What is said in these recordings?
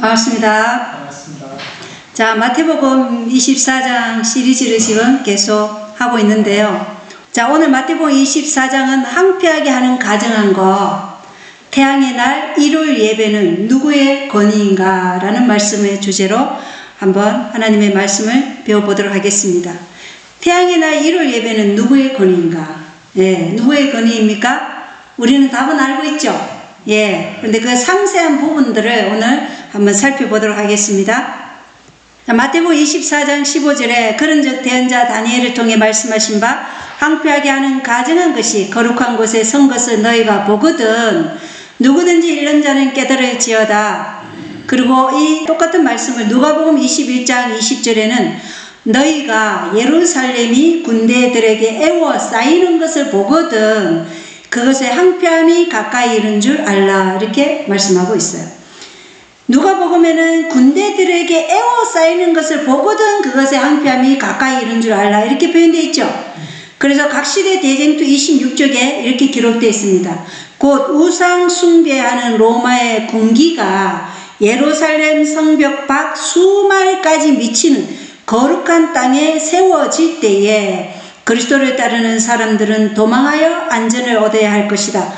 반갑습니다. 반갑습니다. 자, 마태복음 24장 시리즈를 지금 계속 하고 있는데요. 자, 오늘 마태복음 24장은 항폐하게 하는 가정한 것, 태양의 날 일요일 예배는 누구의 권위인가? 라는 말씀의 주제로 한번 하나님의 말씀을 배워보도록 하겠습니다. 태양의 날 일요일 예배는 누구의 권위인가? 예, 누구의 권위입니까? 우리는 답은 알고 있죠? 예, 그런데 그 상세한 부분들을 오늘 한번 살펴보도록 하겠습니다. 자, 마태복음 24장 15절에 그런즉 대언자 다니엘을 통해 말씀하신 바 항폐하게 하는 가정한 것이 거룩한 곳에 선 것을 너희가 보거든 누구든지 읽는 자는 깨달을지어다. 그리고 이 똑같은 말씀을 누가복음 21장 20절에는 너희가 예루살렘이 군대들에게 애워싸이는 것을 보거든 그것의 항폐함이 가까이 이른 줄 알라. 이렇게 말씀하고 있어요. 누가복음에는 군대들에게 애워싸이는 것을 보거든 그것의 항폐함이 가까이 이른 줄 알라. 이렇게 표현되어 있죠. 그래서 각시대 대쟁투 26쪽에 이렇게 기록되어 있습니다. 곧 우상 숭배하는 로마의 군기가 예루살렘 성벽 밖 수마일까지 미치는 거룩한 땅에 세워질 때에 그리스도를 따르는 사람들은 도망하여 안전을 얻어야 할 것이다.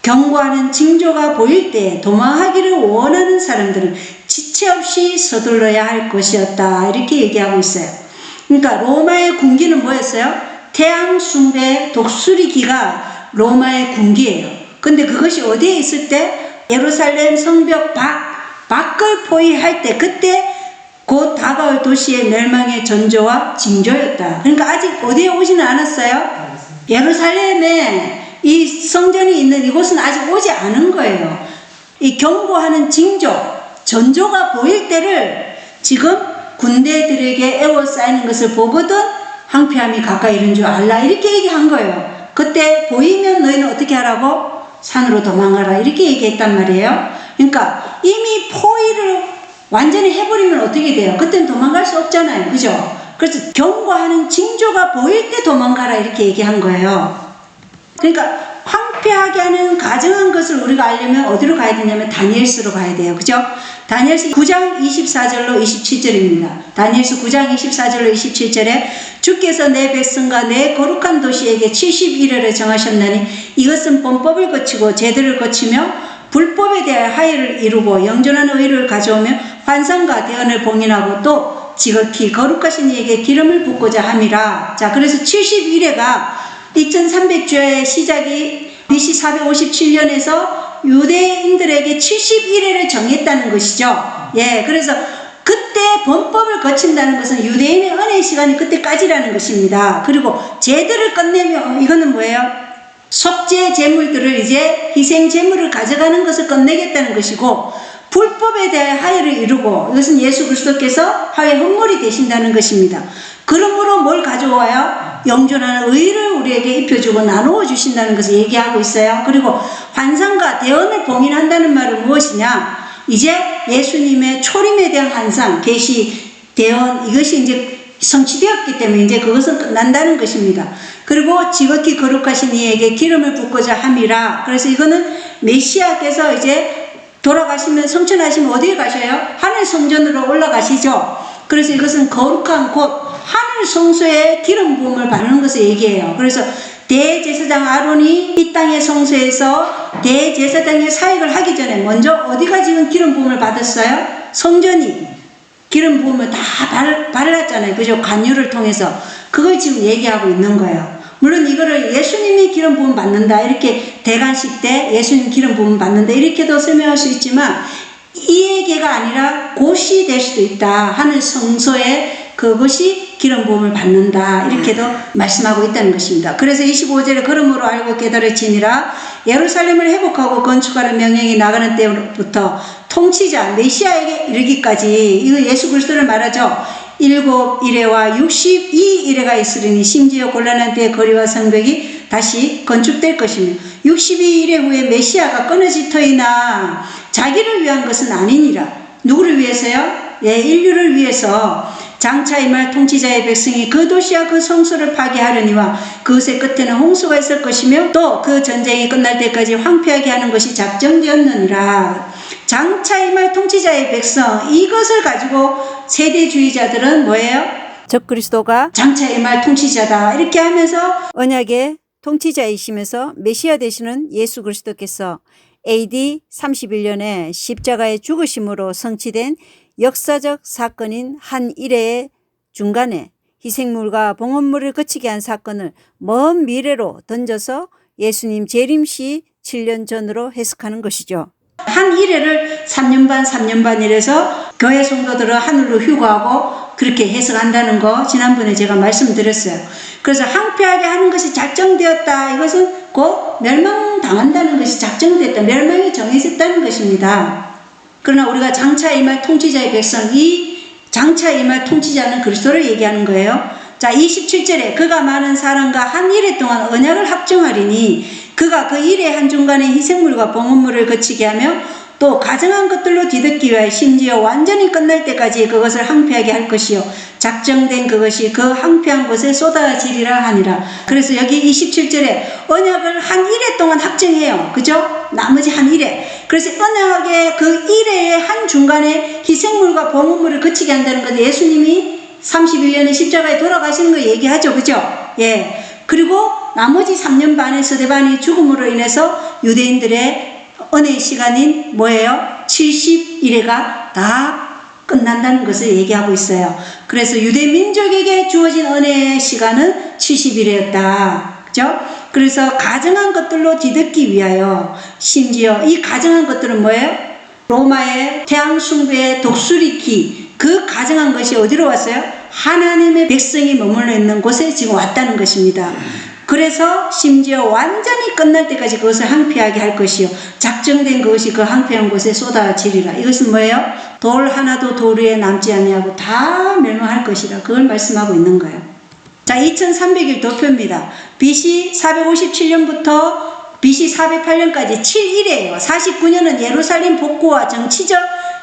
경고하는 징조가 보일 때 도망하기를 원하는 사람들은 지체 없이 서둘러야 할 것이었다. 이렇게 얘기하고 있어요. 그러니까 로마의 군기는 뭐였어요? 태양 숭배 독수리기가 로마의 군기예요. 근데 그것이 어디에 있을 때? 예루살렘 성벽 밖을 포위할 때 그때 곧 다가올 도시의 멸망의 전조와 징조였다. 그러니까 아직 어디에 오지는 않았어요? 예루살렘에 이 성전이 있는 이곳은 아직 오지 않은 거예요. 이 경고하는 징조, 전조가 보일 때를 지금 군대들에게 애워싸이는 것을 보거든 항폐함이 가까이 이른 줄 알라. 이렇게 얘기한 거예요. 그때 보이면 너희는 어떻게 하라고? 산으로 도망가라. 이렇게 얘기했단 말이에요. 그러니까 이미 포위를 완전히 해버리면 어떻게 돼요? 그때는 도망갈 수 없잖아요. 그죠? 그래서 경고하는 징조가 보일 때 도망가라. 이렇게 얘기한 거예요. 그러니까 황폐하게 하는 가정한 것을 우리가 알려면 어디로 가야 되냐면 다니엘서로 가야 돼요. 그죠? 다니엘서 9장 24절로 27절입니다. 다니엘서 9장 24절로 27절에 주께서 내 백성과 내 거룩한 도시에게 70일을 정하셨나니 이것은 범법을 거치고 제도를 거치며 불법에 대하여 하의를 이루고 영존하는 의를 가져오며 환상과 대언을 봉인하고 또 지극히 거룩하신 이에게 기름을 붓고자 함이라. 자, 그래서 70일에가 2300주의 시작이 BC 457년에서 유대인들에게 70일을 정했다는 것이죠. 예, 그래서 그때 범법을 거친다는 것은 유대인의 은혜의 시간이 그때까지라는 것입니다. 그리고 제들을 끝내며 이거는 뭐예요? 속죄 제물들을 이제 희생 제물을 가져가는 것을 끝내겠다는 것이고 불법에 대해 하의를 이루고 이것은 예수 그리스도께서 화해 헌물이 되신다는 것입니다. 그러므로 뭘 가져와요? 영존하는 의를 우리에게 입혀주고 나누어 주신다는 것을 얘기하고 있어요. 그리고 환상과 대언을 봉인한다는 말은 무엇이냐? 이제 예수님의 초림에 대한 환상, 계시, 대언 이것이 이제 성취되었기 때문에 이제 그것은 끝난다는 것입니다. 그리고 지극히 거룩하신 이에게 기름을 붓고자 함이라. 그래서 이거는 메시아께서 이제 돌아가시면 성천하시면 어디에 가셔요? 하늘 성전으로 올라가시죠. 그래서 이것은 거룩한 곳 하늘 성소에 기름 부음을 받는 것을 얘기해요. 그래서 대제사장 아론이 이 땅의 성소에서 대제사장의 사역을 하기 전에 먼저 어디가 지금 기름 부음을 받았어요? 성전이 기름 부음을 다 발랐잖아요. 그죠? 관유를 통해서 그걸 지금 얘기하고 있는 거예요. 물론 이거를 예수님이 기름 부음 받는다 이렇게 대관식 때 예수님 기름 부음 받는다 이렇게도 설명할 수 있지만 이 얘기가 아니라 곳이 될 수도 있다. 하늘 성소에 그것이 기름 부음을 받는다 이렇게도 말씀하고 있다는 것입니다. 그래서 25절에 그러므로 알고 깨달을지니라 예루살렘을 회복하고 건축하는 명령이 나가는 때부터 통치자 메시아에게 이르기까지 이거 예수 그리스도를 말하죠. 7일에와 62일에가 있으리니 심지어 곤란한 때의 거리와 성벽이 다시 건축될 것이며 62일에 후에 메시아가 끊어질 터이나 자기를 위한 것은 아니니라. 누구를 위해서요? 예, 인류를 위해서 장차 임할 통치자의 백성이 그 도시와 그 성소를 파괴하려니와 그것의 끝에는 홍수가 있을 것이며 또 그 전쟁이 끝날 때까지 황폐하게 하는 것이 작정되었느니라. 장차 임할 통치자의 백성, 이것을 가지고 세대주의자들은 뭐예요? 적그리스도가 장차 임할 통치자다 이렇게 하면서 언약의 통치자이시면서 메시아 되시는 예수 그리스도께서 AD 31년에 십자가의 죽으심으로 성취된 역사적 사건인 한 일회의 중간에 희생물과 봉헌물을 거치게 한 사건을 먼 미래로 던져서 예수님 재림시 7년 전으로 해석하는 것이죠. 한 일회를 3년 반 이래서 교회 성도들은 하늘로 휴거하고 그렇게 해석한다는 거 지난번에 제가 말씀드렸어요. 그래서 항폐하게 하는 것이 작정되었다. 이것은 곧 멸망당한다는 것이 작정됐다. 멸망이 정해졌다는 것입니다. 그러나 우리가 장차 임할 통치자의 백성, 이 장차 임할 통치자는 그리스도를 얘기하는 거예요. 자, 27절에 그가 많은 사람과 한 일회 동안 언약을 확정하리니 그가 그 일회 한중간에 희생물과 봉헌물을 거치게 하며 또 가정한 것들로 뒤덮기 위하여 심지어 완전히 끝날 때까지 그것을 항폐하게 할 것이요 작정된 그것이 그 항폐한 곳에 쏟아지리라 하니라. 그래서 여기 27절에 언약을 한 일회 동안 확정해요. 그죠? 나머지 한 일회. 그래서 언약의 그 일회의 한 중간에 희생물과 봉헌물을 거치게 한다는 것. 예수님이 31년에 십자가에 돌아가시는 거 얘기하죠. 그죠? 예. 그리고 나머지 3년 반의 스데반의 죽음으로 인해서 유대인들의 은혜의 시간인 뭐예요? 70일회가 다 끝난다는 것을 얘기하고 있어요. 그래서 유대 민족에게 주어진 은혜의 시간은 70일회였다. 그죠? 그래서 가정한 것들로 뒤덮기 위하여 심지어 이 가정한 것들은 뭐예요? 로마의 태양 숭배의 독수리키 그 가정한 것이 어디로 왔어요? 하나님의 백성이 머물러 있는 곳에 지금 왔다는 것입니다. 그래서 심지어 완전히 끝날 때까지 그것을 항폐하게 할 것이요 작정된 그것이 그 항폐한 곳에 쏟아지리라. 이것은 뭐예요? 돌 하나도 돌 위에 남지 아니하고 다 멸망할 것이라. 그걸 말씀하고 있는 거예요. 자, 2300일 도표입니다. BC 457년부터 BC 408년까지 7일이에요. 49년은 예루살렘 복구와 정치적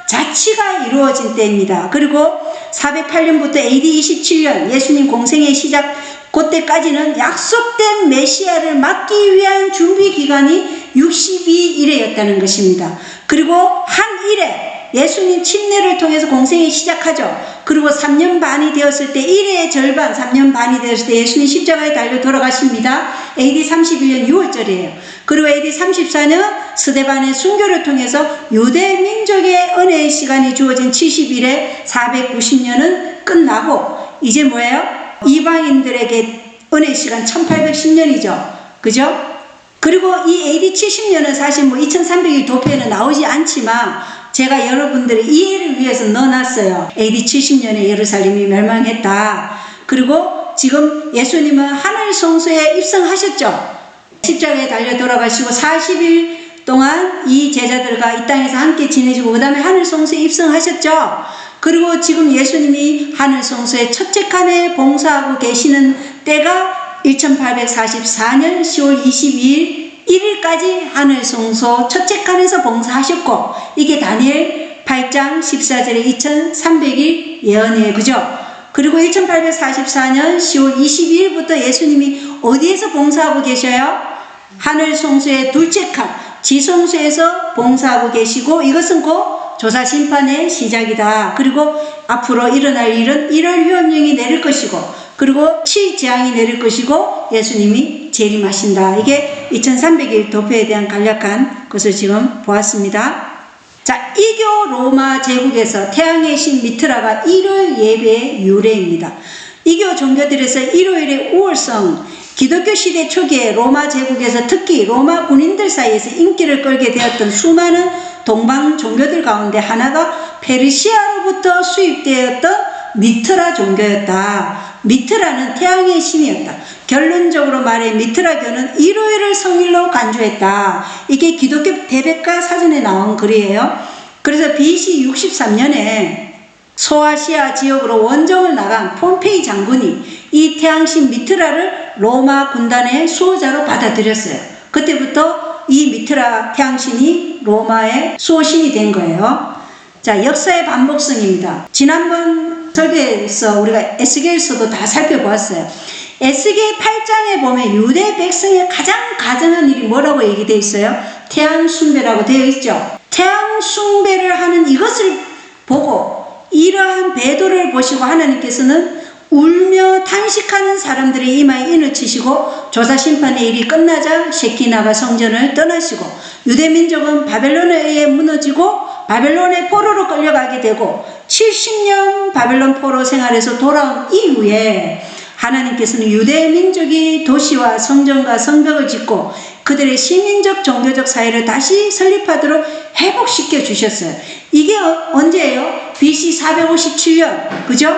자치가 이루어진 때입니다. 그리고 408년부터 AD 27년 예수님 공생의 시작 그때까지는 약속된 메시아를 맞기 위한 준비 기간이 62일이었다는 것입니다. 그리고 한 일에 예수님 침례를 통해서 공생이 시작하죠. 그리고 3년 반이 되었을 때 1회의 절반 3년 반이 되었을 때 예수님 십자가에 달려 돌아가십니다. AD 31년 6월절이에요. 그리고 AD 34년 스데반의 순교를 통해서 유대 민족의 은혜의 시간이 주어진 70일에 490년은 끝나고 이제 뭐예요? 이방인들에게 은혜의 시간 1810년이죠. 그죠? 그리고 이 AD 70년은 사실 뭐 2300일 도표에는 나오지 않지만 제가 여러분들의 이해를 위해서 넣어놨어요. AD 70년에 예루살렘이 멸망했다. 그리고 지금 예수님은 하늘 성소에 입성하셨죠. 십자가에 달려 돌아가시고 40일 동안 이 제자들과 이 땅에서 함께 지내시고 그 다음에 하늘 성소에 입성하셨죠. 그리고 지금 예수님이 하늘 성소에 첫째 칸에 봉사하고 계시는 때가 1844년 10월 22일 1일까지 하늘 성소 첫째 칸에서 봉사하셨고 이게 다니엘 8장 14절에 2300일 예언이에요. 그죠? 그리고 1844년 10월 22일부터 예수님이 어디에서 봉사하고 계셔요? 하늘 성소의 둘째 칸 지성소에서 봉사하고 계시고 이것은 곧 조사 심판의 시작이다. 그리고 앞으로 일어날 일은 1월 휴업령이 내릴 것이고 그리고 치재앙이 내릴 것이고 예수님이 재림하신다. 이게 2300일 도표에 대한 간략한 것을 지금 보았습니다. 자, 이교 로마 제국에서 태양의 신 미트라가 일요일 예배의 유래입니다. 이교 종교들에서 일요일의 우월성 기독교 시대 초기에 로마 제국에서 특히 로마 군인들 사이에서 인기를 끌게 되었던 수많은 동방 종교들 가운데 하나가 페르시아로부터 수입되었던 미트라 종교였다. 미트라는 태양의 신이었다. 결론적으로 말해 미트라교는 일요일을 성일로 간주했다. 이게 기독교 대백과 사전에 나온 글이에요. 그래서 BC 63년에 소아시아 지역으로 원정을 나간 폼페이 장군이 이 태양신 미트라를 로마 군단의 수호자로 받아들였어요. 그때부터 이 미트라 태양신이 로마의 수호신이 된 거예요. 자, 역사의 반복성입니다. 지난번 설교에서 우리가 에스겔서도 다 살펴보았어요. 에스겔 8장에 보면 유대 백성의 가장 가증한 일이 뭐라고 얘기되어 있어요? 태양 숭배라고 되어 있죠. 태양 숭배를 하는 이것을 보고 이러한 배도를 보시고 하나님께서는 울며 탄식하는 사람들의 이마에 인을 치시고 조사 심판의 일이 끝나자 셰키나가 성전을 떠나시고 유대민족은 바벨론에 의해 무너지고 바벨론의 포로로 끌려가게 되고 70년 바벨론 포로 생활에서 돌아온 이후에 하나님께서는 유대민족이 도시와 성전과 성벽을 짓고 그들의 시민적 종교적 사회를 다시 설립하도록 회복시켜 주셨어요. 이게 언제예요? BC 457년 그죠?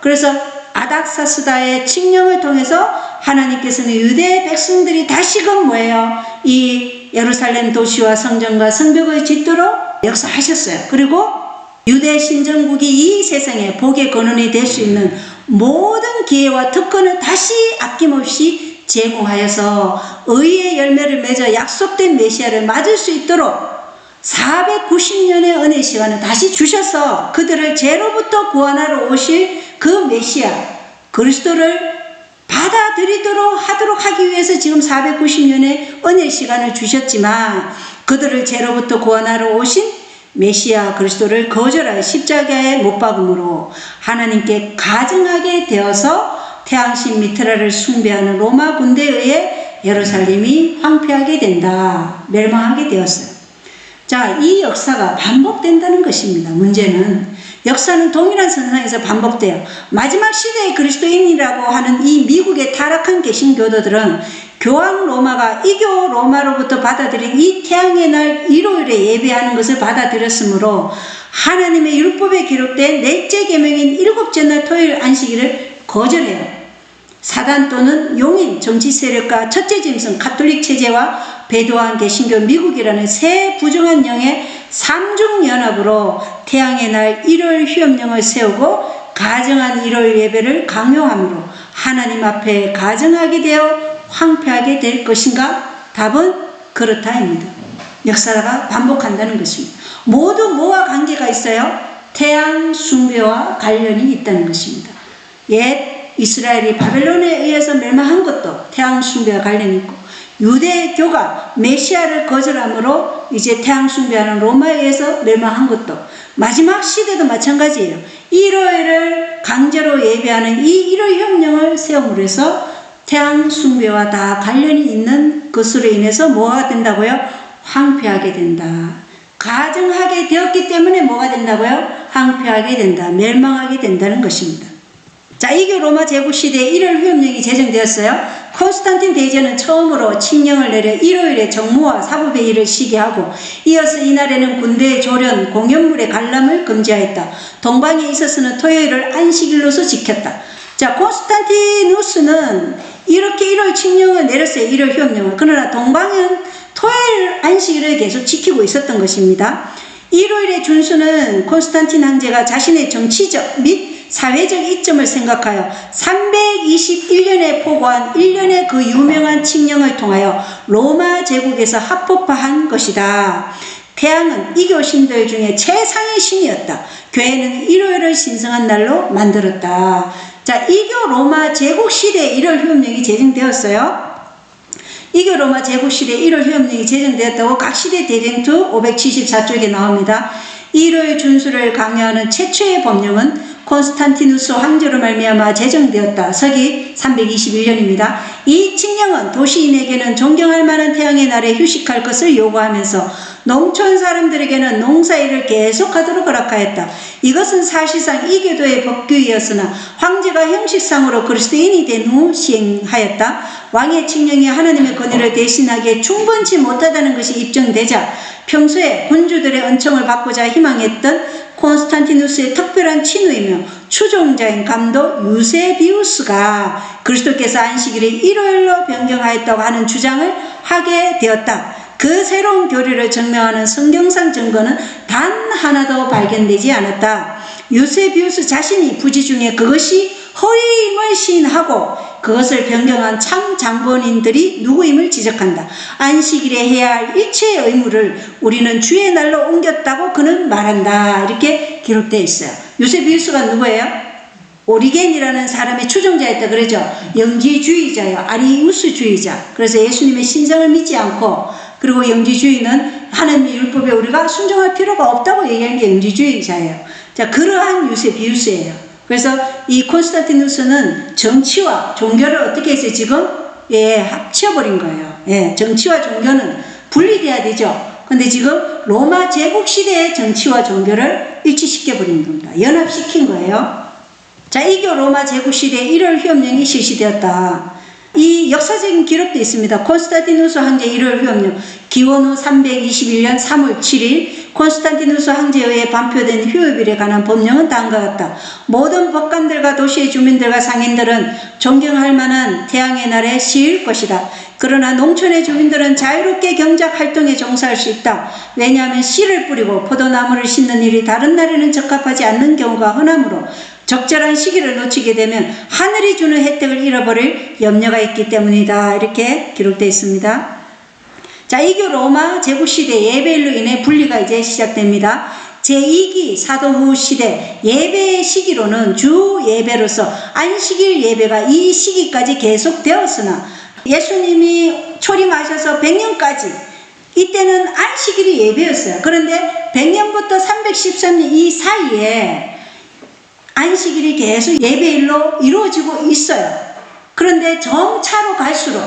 그래서 아닥사스다의 칙령을 통해서 하나님께서는 유대 백성들이 다시금 뭐예요? 이 예루살렘 도시와 성전과 성벽을 짓도록 역사하셨어요. 그리고 유대 신정국이 이 세상에 복의 근원이 될 수 있는 모든 기회와 특권을 다시 아낌없이 제공하여서 의의 열매를 맺어 약속된 메시아를 맞을 수 있도록 490년의 은혜 시간을 다시 주셔서 그들을 죄로부터 구원하러 오실 그 메시아 그리스도를 받아들이도록 하기 위해서 지금 490년의 은혜 시간을 주셨지만 그들을 죄로부터 구원하러 오신 메시아 그리스도를 거절하여 십자가에 못 박음으로 하나님께 가증하게 되어서 태양신 미트라를 숭배하는 로마 군대에 의해 예루살렘이 황폐하게 된다. 멸망하게 되었어요. 자, 이 역사가 반복된다는 것입니다. 문제는 역사는 동일한 선상에서 반복돼요. 마지막 시대의 그리스도인이라고 하는 이 미국의 타락한 개신교도들은 교황 로마가 이교 로마로부터 받아들인 이 태양의 날 일요일에 예배하는 것을 받아들였으므로 하나님의 율법에 기록된 넷째 계명인 일곱째 날 토요일 안식일을 거절해요. 사단 또는 용인 정치 세력과 첫째 짐승 가톨릭 체제와 배도한 개신교 미국이라는 새 부정한 영의 삼중연합으로 태양의 날 일요일 휴업령을 세우고 가정한 일요일 예배를 강요함으로 하나님 앞에 가정하게 되어 황폐하게 될 것인가? 답은 그렇다입니다. 역사가 반복한다는 것입니다. 모두 뭐와 관계가 있어요? 태양 숭배와 관련이 있다는 것입니다. 옛 이스라엘이 바벨론에 의해서 멸망한 것도 태양 숭배와 관련이 있고 유대교가 메시아를 거절함으로 이제 태양 숭배하는 로마에 의해서 멸망한 것도 마지막 시대도 마찬가지예요. 일요일을 강제로 예배하는 이 일요일 협령을 세움으로 해서 태양 숭배와 다 관련이 있는 것으로 인해서 뭐가 된다고요? 황폐하게 된다. 가증하게 되었기 때문에 뭐가 된다고요? 황폐하게 된다. 멸망하게 된다는 것입니다. 자, 이교 로마 제국 시대에 일요일 휴업령이 제정되었어요. 콘스탄틴 대제는 처음으로 칙령을 내려 일요일에 정무와 사법의 일을 쉬게 하고 이어서 이날에는 군대의 조련, 공연물의 관람을 금지하였다. 동방에 있어서는 토요일을 안식일로서 지켰다. 자, 콘스탄티누스는 이렇게 일요일 칙령을 내렸어요. 일요일 휴업령을. 그러나 동방은 토요일 안식일을 계속 지키고 있었던 것입니다. 일요일의 준수는 콘스탄틴 황제가 자신의 정치적 및 사회적 이점을 생각하여 321년에 포고한 1년의 그 유명한 칙령을 통하여 로마 제국에서 합법화한 것이다. 태양은 이교 신들 중에 최상의 신이었다. 교회는 일요일을 신성한 날로 만들었다. 자, 이교 로마 제국 시대에 일요일 휴업령이 제정되었어요. 이교 로마 제국 시대에 일요일 휴업령이 제정되었다고 각 시대 대쟁투 574쪽에 나옵니다. 일요일 준수를 강요하는 최초의 법령은 콘스탄티누스 황제로 말미암아 제정되었다. 서기 321년입니다. 이 칙령은 도시인에게는 존경할 만한 태양의 날에 휴식할 것을 요구하면서 농촌 사람들에게는 농사일을 계속하도록 허락하였다. 이것은 사실상 이교도의 법규이었으나 황제가 형식상으로 그리스도인이 된 후 시행하였다. 왕의 칙령이 하나님의 권위를 대신하기에 충분치 못하다는 것이 입증되자 평소에 군주들의 은총을 받고자 희망했던 콘스탄티누스의 특별한 친구이며 추종자인 감독 유세비우스가 그리스도께서 안식일을 일요일로 변경하였다고 하는 주장을 하게 되었다. 그 새로운 교리를 증명하는 성경상 증거는 단 하나도 발견되지 않았다. 유세비우스 자신이 부지 중에 그것이 허위임을 시인하고 그것을 변경한 참 장본인들이 누구임을 지적한다. 안식일에 해야 할 일체의 의무를 우리는 주의 날로 옮겼다고 그는 말한다. 이렇게 기록되어 있어요. 유세비우스가 누구예요? 오리겐이라는 사람의 추종자였다 그러죠. 영지주의자예요. 아리우스주의자. 그래서 예수님의 신성을 믿지 않고 그리고 영지주의는 하나님의 율법에 우리가 순종할 필요가 없다고 얘기하는 게 영지주의자예요. 자, 그러한 유세 비유세예요. 그래서 이 콘스탄티누스는 정치와 종교를 어떻게 했어요? 지금 합쳐버린 거예요. 정치와 종교는 분리돼야 되죠. 근데 지금 로마 제국 시대의 정치와 종교를 일치시켜버린 겁니다. 연합시킨 거예요. 자, 이교 로마 제국 시대에 1월 휴업령이 실시되었다. 이 역사적인 기록도 있습니다. 콘스탄티누스 황제 1월 휴업령, 기원 후 321년 3월 7일 콘스탄티누스 황제에 의해 반표된 휴업일에 관한 법령은 다음과 같다. 모든 법관들과 도시의 주민들과 상인들은 존경할 만한 태양의 날에 시일 것이다. 그러나 농촌의 주민들은 자유롭게 경작 활동에 종사할 수 있다. 왜냐하면 씨를 뿌리고 포도나무를 심는 일이 다른 날에는 적합하지 않는 경우가 흔하므로 적절한 시기를 놓치게 되면 하늘이 주는 혜택을 잃어버릴 염려가 있기 때문이다. 이렇게 기록되어 있습니다. 자, 이교 로마 제국시대 예배일로 인해 분리가 이제 시작됩니다. 제2기 사도후 시대 예배의 시기로는 주 예배로서 안식일 예배가 이 시기까지 계속되었으나 예수님이 초림하셔서 100년까지 이때는 안식일이 예배였어요. 그런데 100년부터 313년 이 사이에 안식일이 계속 예배일로 이루어지고 있어요. 그런데 점차로 갈수록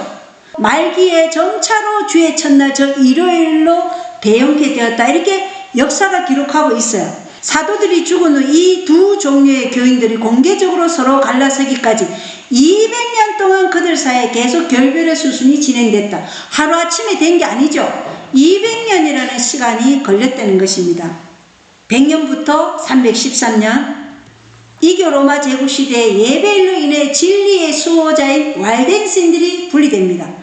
말기에 점차로 주의 첫날 저 일요일로 배영케 되었다. 이렇게 역사가 기록하고 있어요. 사도들이 죽은 후 이 두 종류의 교인들이 공개적으로 서로 갈라서기까지 200년 동안 그들 사이에 계속 결별의 수순이 진행됐다. 하루아침에 된 게 아니죠. 200년이라는 시간이 걸렸다는 것입니다. 100년부터 313년 이교 로마 제국시대의 예배일로 인해 진리의 수호자인 왈덴신들이 분리됩니다.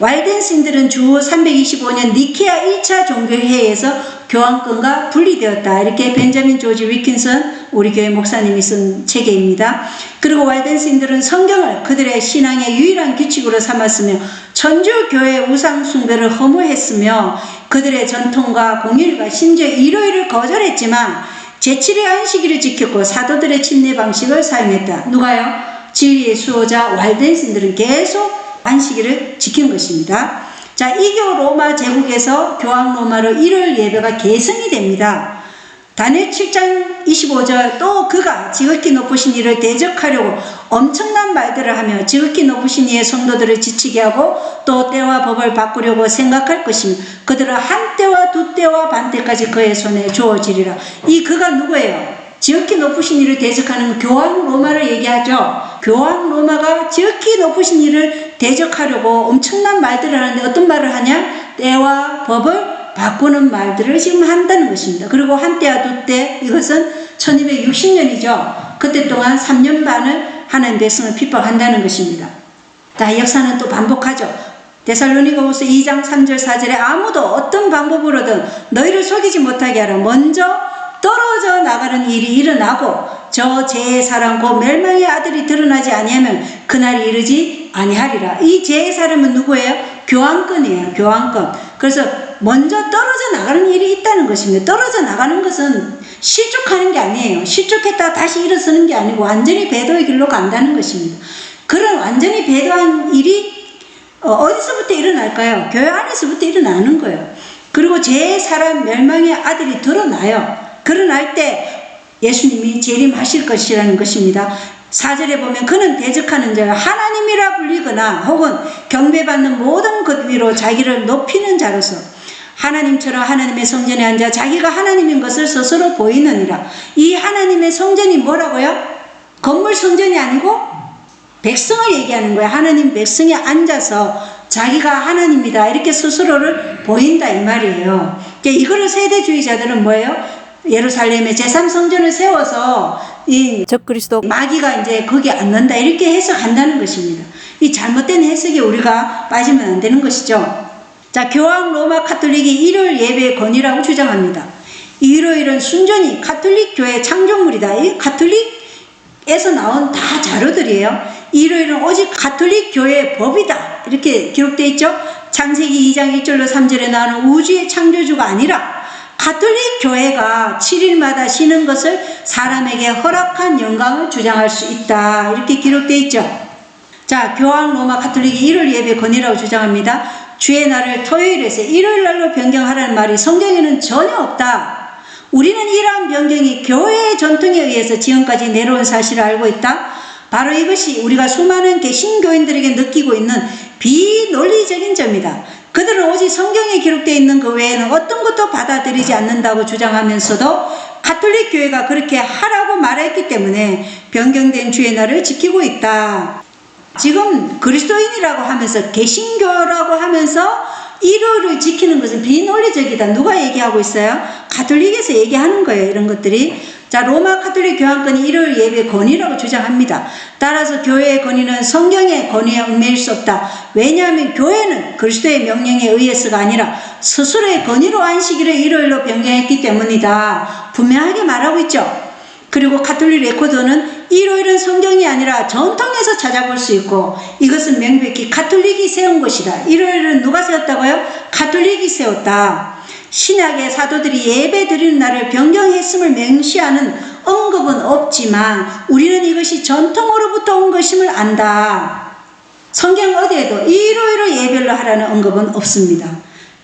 왈덴신들은 주 325년 니케아 1차 종교회의에서 교황권과 분리되었다. 이렇게 벤자민 조지 위킨슨 우리 교회 목사님이 쓴 책입니다. 그리고 왈덴신들은 성경을 그들의 신앙의 유일한 규칙으로 삼았으며 천주교회 우상 숭배를 허무했으며 그들의 전통과 공휴일과 심지어 일요일을 거절했지만 제7의 안식일을 지켰고 사도들의 침례 방식을 사용했다. 누가요? 진리의 수호자 왈덴신들은 계속 안식일을 지킨 것입니다. 자, 이교 로마 제국에서 교황 로마로 1월 예배가 계승이 됩니다. 다니엘 7장 25절 또 그가 지극히 높으신 이를 대적하려고 엄청난 말들을 하며 지극히 높으신 이의 성도들을 지치게 하고 또 때와 법을 바꾸려고 생각할 것이며 그들은 한 때와 두 때와 반 때까지 그의 손에 주어지리라. 이 그가 누구예요? 지극히 높으신 이를 대적하는 교황 로마를 얘기하죠. 교황 로마가 지극히 높으신 이를 대적하려고 엄청난 말들을 하는데 어떤 말을 하냐? 때와 법을 바꾸는 말들을 지금 한다는 것입니다. 그리고 한때와 두때 이것은 1260년이죠. 그때 동안 3년 반을 하나님 백성을 핍박한다는 것입니다. 자, 역사는 또 반복하죠. 데살로니가후서 2장 3절 4절에 아무도 어떤 방법으로든 너희를 속이지 못하게 하라. 먼저 떨어져 나가는 일이 일어나고 저 죄의 사람 곧 멸망의 아들이 드러나지 아니하면 그날이 이르지 아니하리라. 이 죄의 사람은 누구예요? 교황권이에요. 교황권. 그래서 먼저 떨어져 나가는 일이 있다는 것입니다. 떨어져 나가는 것은 실족하는 게 아니에요. 실족했다가 다시 일어서는 게 아니고 완전히 배도의 길로 간다는 것입니다. 그런 완전히 배도한 일이 어디서부터 일어날까요? 교회 안에서부터 일어나는 거예요. 그리고 제 사람 멸망의 아들이 드러나요. 드러날 때 예수님이 재림하실 것이라는 것입니다. 4절에 보면 그는 대적하는 자가 하나님이라 불리거나 혹은 경배받는 모든 것 위로 자기를 높이는 자로서 하나님처럼 하나님의 성전에 앉아 자기가 하나님인 것을 스스로 보이느니라. 이 하나님의 성전이 뭐라고요? 건물 성전이 아니고 백성을 얘기하는 거예요. 하나님 백성이 앉아서 자기가 하나님이다 이렇게 스스로를 보인다 이 말이에요. 이거를 세대주의자들은 뭐예요? 예루살렘에 제3성전을 세워서 이 적그리스도 마귀가 이제 거기에 앉는다 이렇게 해석한다는 것입니다. 이 잘못된 해석에 우리가 빠지면 안 되는 것이죠. 자, 교황 로마 카톨릭이 일요일 예배의 권위라고 주장합니다. 이 일요일은 순전히 카톨릭 교회 창조물이다. 이 카톨릭에서 나온 다 자료들이에요. 일요일은 오직 카톨릭 교회의 법이다. 이렇게 기록되어 있죠. 창세기 2장 1절로 3절에 나오는 우주의 창조주가 아니라 가톨릭 교회가 7일마다 쉬는 것을 사람에게 허락한 영광을 주장할 수 있다. 이렇게 기록되어 있죠. 자, 교황 로마 가톨릭이 일요일 예배 권위라고 주장합니다. 주의 날을 토요일에서 일요일 날로 변경하라는 말이 성경에는 전혀 없다. 우리는 이러한 변경이 교회의 전통에 의해서 지금까지 내려온 사실을 알고 있다. 바로 이것이 우리가 수많은 개신교인들에게 느끼고 있는 비논리적인 점이다. 그들은 오직 성경에 기록되어 있는 그 외에는 어떤 것도 받아들이지 않는다고 주장하면서도 가톨릭 교회가 그렇게 하라고 말했기 때문에 변경된 주의 날을 지키고 있다. 지금 그리스도인이라고 하면서 개신교라고 하면서 일요일을 지키는 것은 비논리적이다. 누가 얘기하고 있어요? 가톨릭에서 얘기하는 거예요. 이런 것들이. 자, 로마 가톨릭 교황권이 일요일 예배 권위라고 주장합니다. 따라서 교회의 권위는 성경의 권위에 얽매일 수 없다. 왜냐하면 교회는 그리스도의 명령에 의해서가 아니라 스스로의 권위로 안식일을 일요일로 변경했기 때문이다. 분명하게 말하고 있죠. 그리고 가톨릭 레코드는 일요일은 성경이 아니라 전통에서 찾아볼 수 있고 이것은 명백히 가톨릭이 세운 것이다. 일요일은 누가 세웠다고요? 가톨릭이 세웠다. 신약의 사도들이 예배 드리는 날을 변경했음을 명시하는 언급은 없지만 우리는 이것이 전통으로부터 온 것임을 안다. 성경 어디에도 일요일을 예배로 하라는 언급은 없습니다.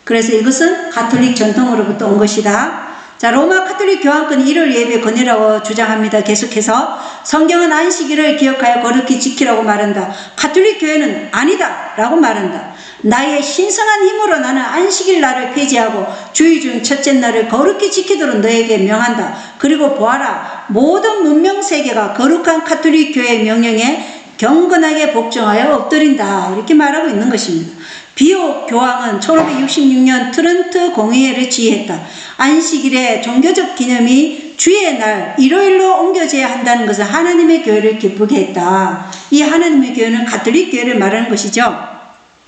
그래서 이것은 가톨릭 전통으로부터 온 것이다. 자, 로마 가톨릭 교황권이 일요일 예배 권위라고 주장합니다. 계속해서 성경은 안식일을 기억하여 거룩히 지키라고 말한다. 가톨릭 교회는 아니다 라고 말한다. 나의 신성한 힘으로 나는 안식일 날을 폐지하고 주의 중 첫째 날을 거룩히 지키도록 너에게 명한다. 그리고 보아라, 모든 문명 세계가 거룩한 가톨릭 교회의 명령에 경건하게 복종하여 엎드린다. 이렇게 말하고 있는 것입니다. 비옥 교황은 1566년 트런트 공의회를 지휘했다. 안식일의 종교적 기념이 주의 날 일요일로 옮겨져야 한다는 것은 하나님의 교회를 기쁘게 했다. 이 하나님의 교회는 가톨릭 교회를 말하는 것이죠.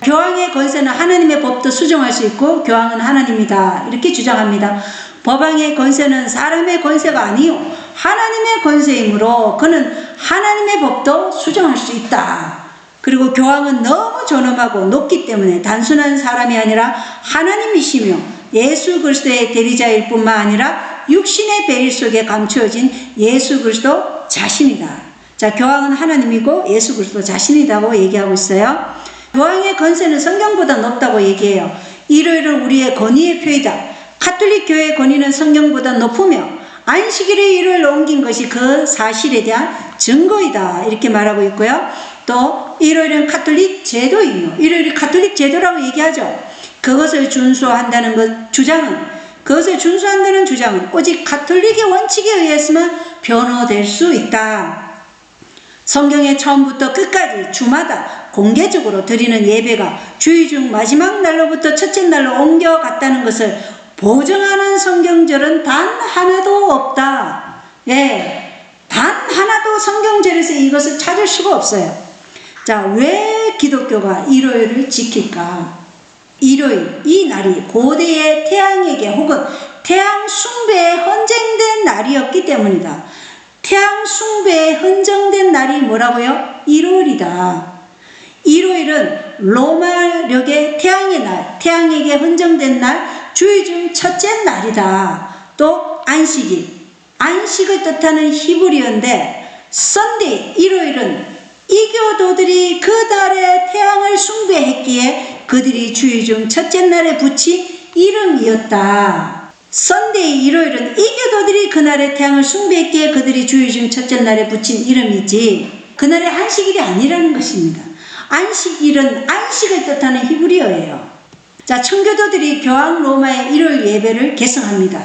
교황의 권세는 하나님의 법도 수정할 수 있고 교황은 하나님이다. 이렇게 주장합니다. 법왕의 권세는 사람의 권세가 아니요 하나님의 권세이므로 그는 하나님의 법도 수정할 수 있다. 그리고 교황은 너무 존엄하고 높기 때문에 단순한 사람이 아니라 하나님이시며 예수 그리스도의 대리자일 뿐만 아니라 육신의 베일 속에 감추어진 예수 그리스도 자신이다. 자, 교황은 하나님이고 예수 그리스도 자신이라고 얘기하고 있어요. 교황의 권세는 성경보다 높다고 얘기해요. 일요일은 우리의 권위의 표이다. 가톨릭 교회의 권위는 성경보다 높으며 안식일을 일요일로 옮긴 것이 그 사실에 대한 증거이다. 이렇게 말하고 있고요. 또 일요일은 가톨릭 제도이며 일요일이 가톨릭 제도라고 얘기하죠. 그것을 준수한다는 그것을 준수한다는 주장은 오직 가톨릭의 원칙에 의해서만 변호될 수 있다. 성경의 처음부터 끝까지 주마다 공개적으로 드리는 예배가 주의 중 마지막 날로부터 첫째 날로 옮겨갔다는 것을 보증하는 성경절은 단 하나도 없다. 예, 단 하나도 성경절에서 이것을 찾을 수가 없어요. 자, 왜 기독교가 일요일을 지킬까? 일요일, 이 날이 고대의 태양에게 혹은 태양 숭배에 헌정된 날이었기 때문이다. 태양 숭배에 헌정된 날이 뭐라고요? 일요일이다. 일요일은 로마력의 태양의 날, 태양에게 헌정된 날, 주의 중 첫째 날이다. 또 안식일, 안식을 뜻하는 히브리어인데 Sunday, 일요일은 이교도들이 그 달에 태양을 숭배했기에 그들이 주의 중 첫째 날에 붙인 이름이었다. Sunday, 일요일은 이교도들이 그날의 태양을 숭배했기에 그들이 주의 중 첫째 날에 붙인 이름이지 그날의 안식일이 아니라는 것입니다. 안식일은 안식을 뜻하는 히브리어예요. 자, 청교도들이 교황 로마의 일요일 예배를 개성합니다.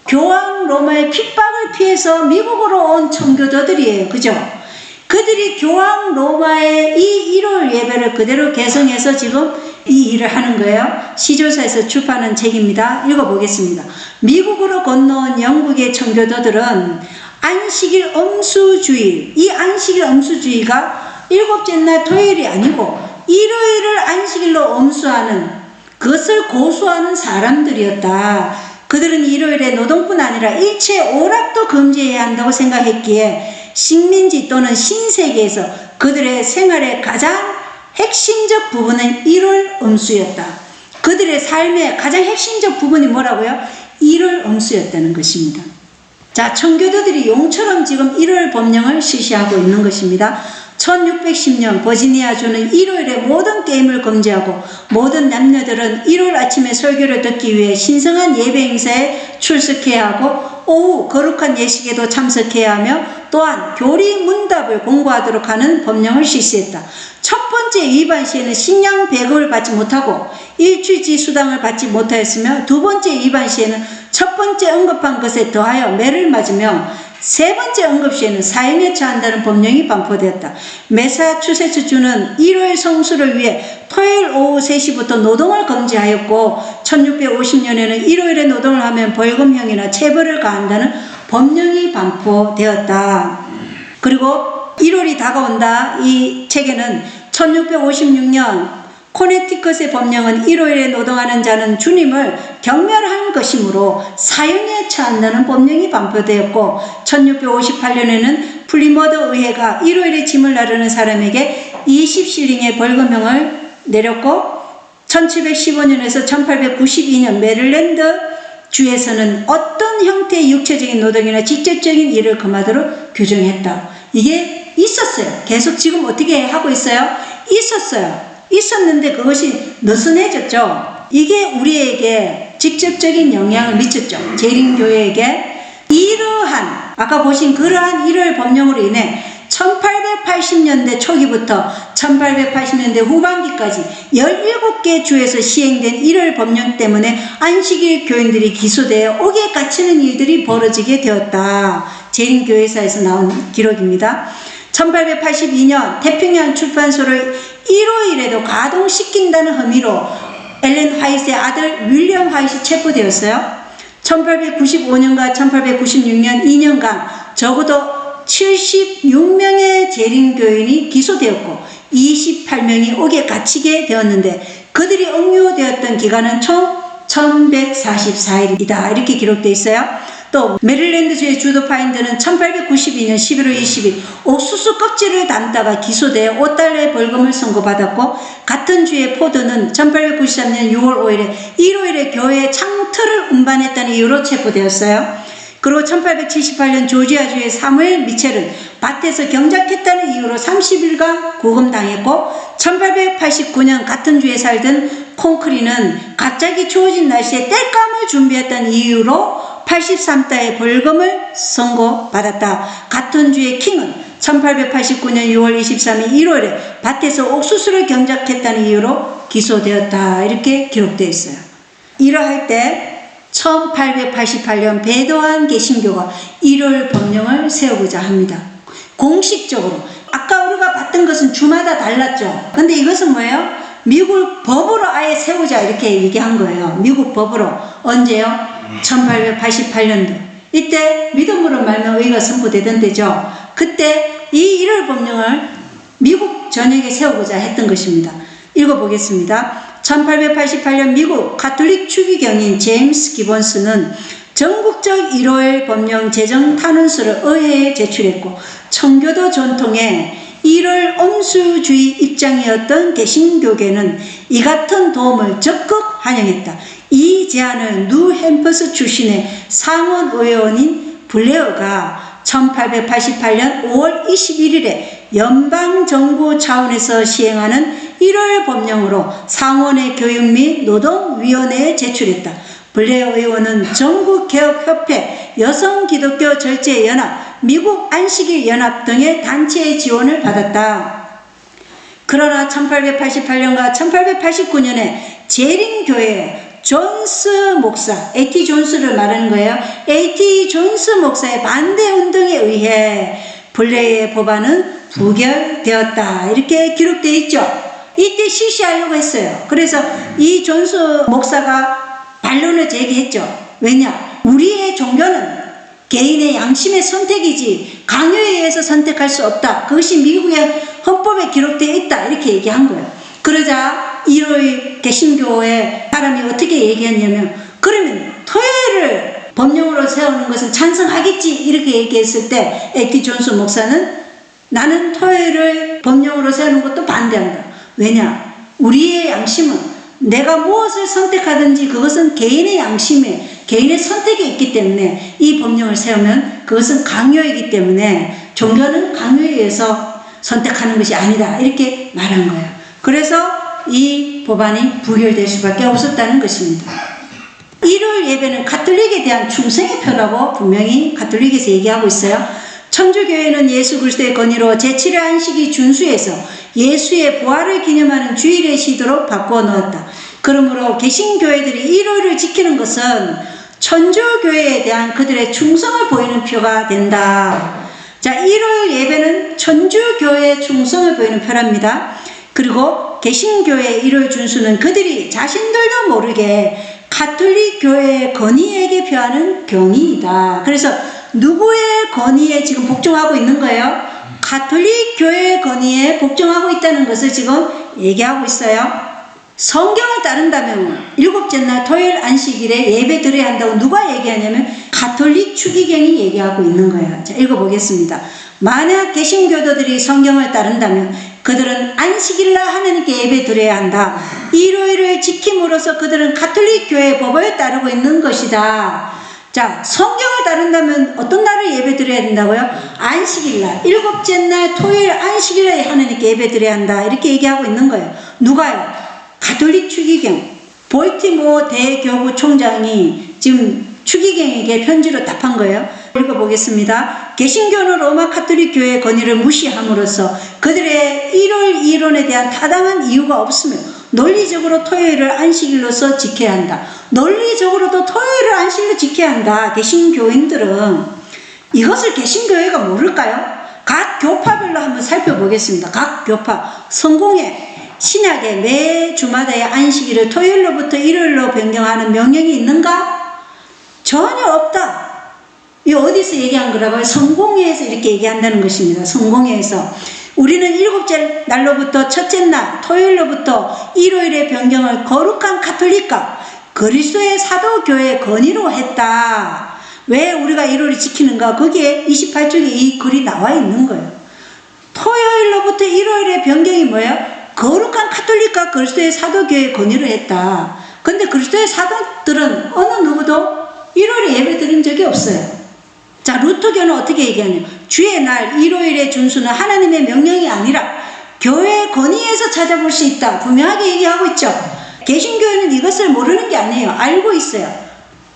교황 로마의 핍박을 피해서 미국으로 온 청교도들이에요. 그죠? 그들이 교황 로마의 이 일요일 예배를 그대로 개성해서 지금 이 일을 하는 거예요. 시조사에서 출판한 책입니다. 읽어보겠습니다. 미국으로 건너온 영국의 청교도들은 안식일 엄수주의, 이 안식일 엄수주의가 일곱째 날 토요일이 아니고 일요일을 안식일로 엄수하는 그것을 고수하는 사람들이었다. 그들은 일요일에 노동뿐 아니라 일체 오락도 금지해야 한다고 생각했기에 식민지 또는 신세계에서 그들의 생활의 가장 핵심적 부분은 일요일 엄수였다. 그들의 삶의 가장 핵심적 부분이 뭐라고요? 일요일 엄수였다는 것입니다. 자, 청교도들이 용처럼 지금 일요일 법령을 실시하고 있는 것입니다. 1610년 버지니아주는 일요일에 모든 게임을 금지하고 모든 남녀들은 일요일 아침에 설교를 듣기 위해 신성한 예배 행사에 출석해야 하고 오후 거룩한 예식에도 참석해야 하며 또한 교리 문답을 공부하도록 하는 법령을 실시했다. 첫 번째 위반 시에는 식량 배급을 받지 못하고 일주일치 수당을 받지 못하였으며 두 번째 위반 시에는 첫 번째 언급한 것에 더하여 매를 맞으며 세 번째 언급 시에는 사형에 처한다는 법령이 반포되었다. 매사추세츠주는 일요일 성수를 위해 토요일 오후 3시부터 노동을 금지하였고 1650년에는 일요일에 노동을 하면 벌금형이나 체벌을 가한다는 법령이 반포되었다. 그리고 일요일이 다가온다. 이 책에는 1656년 코네티컷의 법령은 일요일에 노동하는 자는 주님을 경멸한 것이므로 사형에 처한다는 법령이 반포되었고 1658년에는 플리머드 의회가 일요일에 짐을 나르는 사람에게 20실링의 벌금형을 내렸고 1715년에서 1892년 메릴랜드 주에서는 어떤 형태의 육체적인 노동이나 직접적인 일을 금하도록 규정했다. 이게 있었어요. 계속 지금 어떻게 하고 있어요? 있었는데 그것이 느슨해졌죠. 이게 우리에게 직접적인 영향을 미쳤죠. 재림교회에게 이러한 아까 보신 그러한 일요일 법령으로 인해 1880년대 초기부터 1880년대 후반기까지 17개 주에서 시행된 일요일 법령 때문에 안식일 교인들이 기소되어 옥에 갇히는 일들이 벌어지게 되었다. 재림교회사에서 나온 기록입니다. 1882년 태평양 출판소를 일요일에도 가동시킨다는 혐의로 엘렌 화이트의 아들 윌리엄 화이트 체포되었어요. 1895년과 1896년 2년간 적어도 76명의 재림교인이 기소되었고 28명이 옥에 갇히게 되었는데 그들이 억류되었던 기간은 총 1144일이다. 이렇게 기록되어 있어요. 또 메릴랜드주의 주도 파인드는 1892년 11월 20일 옥수수 껍질을 담다가 기소되어 $5의 벌금을 선고받았고 같은 주의 포드는 1893년 6월 5일에 일요일에 교회의 창틀을 운반했다는 이유로 체포되었어요. 그리고 1878년 조지아주의 사무엘 미첼은 밭에서 경작했다는 이유로 30일간 구금당했고 1889년 같은 주에 살던 콩크리는 갑자기 추워진 날씨에 땔감을 준비했다는 이유로 83달의 벌금을 선고받았다. 같은 주의 킹은 1889년 6월 23일 일요일에 밭에서 옥수수를 경작했다는 이유로 기소되었다. 이렇게 기록되어 있어요. 이러할 때 1888년 배도한 개신교가 일요일 법령을 세우고자 합니다. 공식적으로 아까 우리가 봤던 것은 주마다 달랐죠. 근데 이것은 뭐예요? 미국 법으로 아예 세우자 이렇게 얘기한 거예요. 미국 법으로. 언제요? 1888년도. 이때 믿음으로 말면 의가 선포되던 때죠. 그때 이 일요일 법령을 미국 전역에 세우고자 했던 것입니다. 읽어보겠습니다. 1888년 미국 가톨릭 추기경인 제임스 기본스는 전국적 일요일 법령 제정 탄원서를 의회에 제출했고 청교도 전통의 일요일 엄수주의 입장이었던 개신교계는 이 같은 도움을 적극 환영했다. 이 제안을 뉴햄퍼스 출신의 상원의원인 블레어가 1888년 5월 21일에 연방정부 차원에서 시행하는 일요일 법령으로 상원의 교육 및 노동위원회에 제출했다. 블레어 의원은 전국개혁협회, 여성기독교 절제연합, 미국 안식일 연합 등의 단체의 지원을 받았다. 그러나 1888년과 1889년에 재림교회에 존스 목사, A.T. 존스를 말하는 거예요. A.T. 존스 목사의 반대 운동에 의해 블레어의 법안은 부결되었다. 이렇게 기록되어 있죠. 이때 실시하려고 했어요. 그래서 이 존스 목사가 반론을 제기했죠. 왜냐? 우리의 종교는 개인의 양심의 선택이지 강요에 의해서 선택할 수 없다. 그것이 미국의 헌법에 기록되어 있다. 이렇게 얘기한 거예요. 그러자 일요일 개신교의 사람이 어떻게 얘기했냐면 그러면 토요일을 법령으로 세우는 것은 찬성하겠지 이렇게 얘기했을 때 A.T. 존스 목사는 나는 토요일을 법령으로 세우는 것도 반대한다. 왜냐? 우리의 양심은 내가 무엇을 선택하든지 그것은 개인의 양심에 개인의 선택이 있기 때문에 이 법령을 세우면 그것은 강요이기 때문에 종교는 강요에 의해서 선택하는 것이 아니다. 이렇게 말한 거예요. 그래서 이 법안이 부결될 수밖에 없었다는 것입니다. 일요일 예배는 가톨릭에 대한 충성의 표라고 분명히 가톨릭에서 얘기하고 있어요. 천주교회는 예수 그리스도의 권위로 제7일 안식이 준수해서 예수의 부활을 기념하는 주일의 시도로 바꾸어 놓았다. 그러므로 개신교회들이 일요일을 지키는 것은 천주교회에 대한 그들의 충성을 보이는 표가 된다. 자, 일요일 예배는 천주교회의 충성을 보이는 표랍니다. 그리고 개신교회의 일요일 준수는 그들이 자신들도 모르게 가톨릭 교회의 권위에게 표하는 경위이다. 그래서 누구의 권위에 지금 복종하고 있는 거예요? 가톨릭 교회의 권위에 복종하고 있다는 것을 지금 얘기하고 있어요. 성경을 따른다면 일곱째 날 토요일 안식일에 예배 드려야 한다고 누가 얘기하냐면 가톨릭 추기경이 얘기하고 있는 거예요. 자, 읽어보겠습니다. 만약 개신교도들이 성경을 따른다면 그들은 안식일날 하나님께 예배 드려야 한다. 일요일을 지킴으로써 그들은 가톨릭 교회의 법을 따르고 있는 것이다. 자, 성경을 따른다면 어떤 날을 예배 드려야 된다고요? 안식일날, 일곱째 날 토요일 안식일에 하나님께 예배 드려야 한다. 이렇게 얘기하고 있는 거예요. 누가요? 가톨릭 추기경, 볼티모어 대교구 총장이 지금 추기경에게 편지로 답한 거예요. 읽어보겠습니다. 개신교는 로마 가톨릭 교회의 권위를 무시함으로써 그들의 일요일 이론에 대한 타당한 이유가 없으며 논리적으로 토요일을 안식일로서 지켜야 한다. 논리적으로도 토요일을 안식일로 지켜야 한다. 개신교인들은 이것을 개신교회가 모를까요? 각 교파별로 한번 살펴보겠습니다. 각 교파, 성공회, 신약에 매 주마다의 안식일을 토요일로부터 일요일로 변경하는 명령이 있는가? 전혀 없다. 이 어디서 얘기한 거라고요? 성공회에서 이렇게 얘기한다는 것입니다. 성공회에서 우리는 일곱째 날로부터 첫째 날 토요일로부터 일요일의 변경을 거룩한 가톨릭과 그리스도의 사도교회의 권위로 했다. 왜 우리가 일요일을 지키는가? 거기에 28쪽에 이 글이 나와 있는 거예요. 토요일로부터 일요일의 변경이 뭐예요? 거룩한 가톨릭과 그리스도의 사도교회의 권위를 했다. 근데 그리스도의 사도들은 어느 누구도 일요일에 예배 드린 적이 없어요. 자, 루터교는 어떻게 얘기하냐? 주의 날 일요일의 준수는 하나님의 명령이 아니라 교회의 권위에서 찾아볼 수 있다. 분명하게 얘기하고 있죠. 개신교회는 이것을 모르는 게 아니에요. 알고 있어요.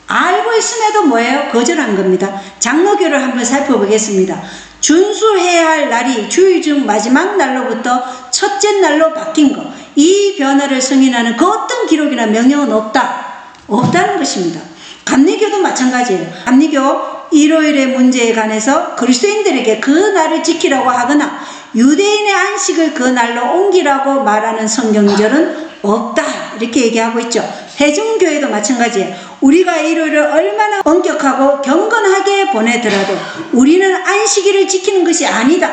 알고 있음에도 뭐예요? 거절한 겁니다. 장로교를 한번 살펴보겠습니다. 준수해야 할 날이 주일 중 마지막 날로부터 첫째 날로 바뀐 것, 이 변화를 승인하는 그 어떤 기록이나 명령은 없다는 것입니다. 감리교도 마찬가지예요. 감리교 일요일의 문제에 관해서 그리스도인들에게 그 날을 지키라고 하거나 유대인의 안식을 그 날로 옮기라고 말하는 성경절은 없다. 이렇게 얘기하고 있죠. 회중교회도 마찬가지예요. 우리가 일요일을 얼마나 엄격하고 경건하게 보내더라도 우리는 안식일을 지키는 것이 아니다.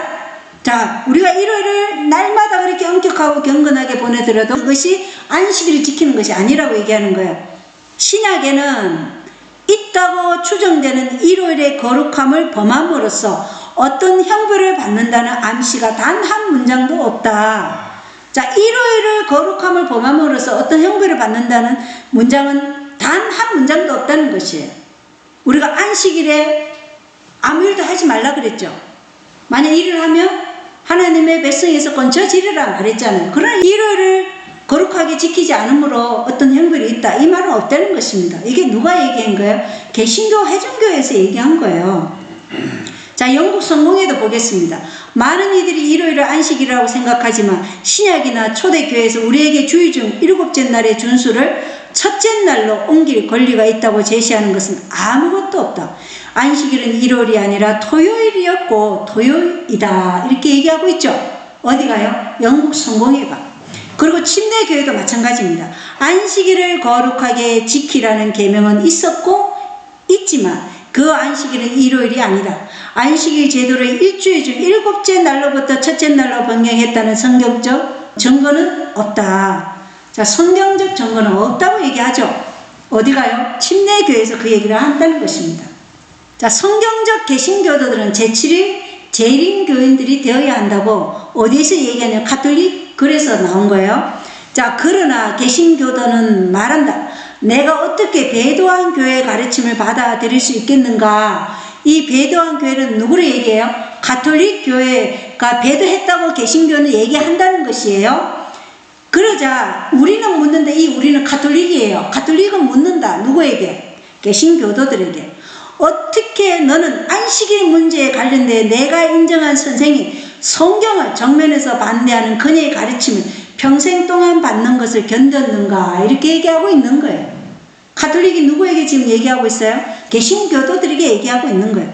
자, 우리가 일요일을 날마다 그렇게 엄격하고 경건하게 보내더라도 그것이 안식일을 지키는 것이 아니라고 얘기하는 거예요. 신약에는 있다고 추정되는 일요일의 거룩함을 범함으로써 어떤 형벌을 받는다는 암시가 단 한 문장도 없다. 자, 일요일을 거룩함을 범함으로써 어떤 형벌을 받는다는 문장은 단 한 문장도 없다는 것이에요. 우리가 안식일에 아무 일도 하지 말라 그랬죠. 만약 일을 하면 하나님의 백성에서 건져지리라 말했잖아요. 그러나 일요일을 거룩하게 지키지 않으므로 어떤 형벌이 있다. 이 말은 없다는 것입니다. 이게 누가 얘기한 거예요? 개신교 회중교에서 얘기한 거예요. 자, 영국 성공회도 보겠습니다. 많은 이들이 일요일을 안식이라고 생각하지만 신약이나 초대교회에서 우리에게 주일 중 일곱째 날의 준수를 첫째 날로 옮길 권리가 있다고 제시하는 것은 아무것도 없다. 안식일은 일요일이 아니라 토요일이었고 토요일이다. 이렇게 얘기하고 있죠. 어디 가요? 영국 성공회가. 그리고 침례교회도 마찬가지입니다. 안식일을 거룩하게 지키라는 계명은 있었고 있지만 그 안식일은 일요일이 아니다. 안식일 제도를 일주일 중 일곱째 날로부터 첫째 날로 변경했다는 성경적 증거는 없다. 자, 성경적 증거는 없다고 얘기하죠. 어디 가요? 침례교회에서 그 얘기를 한다는 것입니다. 자, 성경적 개신교도들은 제7일 재림 교인들이 되어야 한다고 어디에서 얘기하냐? 가톨릭 글에서 나온 거예요. 자, 그러나 개신교도는 말한다. 내가 어떻게 배도한 교회의 가르침을 받아들일 수 있겠는가? 이 배도한 교회는 누구를 얘기해요? 가톨릭 교회가 배도했다고 개신교는 얘기한다는 것이에요. 그러자 우리는 묻는데 우리는 가톨릭이에요. 가톨릭은 묻는다. 누구에게? 개신교도들에게. 어떻게 너는 안식일 문제에 관련된 내가 인정한 선생이 성경을 정면에서 반대하는 그녀의 가르침을 평생 동안 받는 것을 견뎠는가? 이렇게 얘기하고 있는 거예요. 가톨릭이 누구에게 지금 얘기하고 있어요? 개신교도들에게 얘기하고 있는 거예요.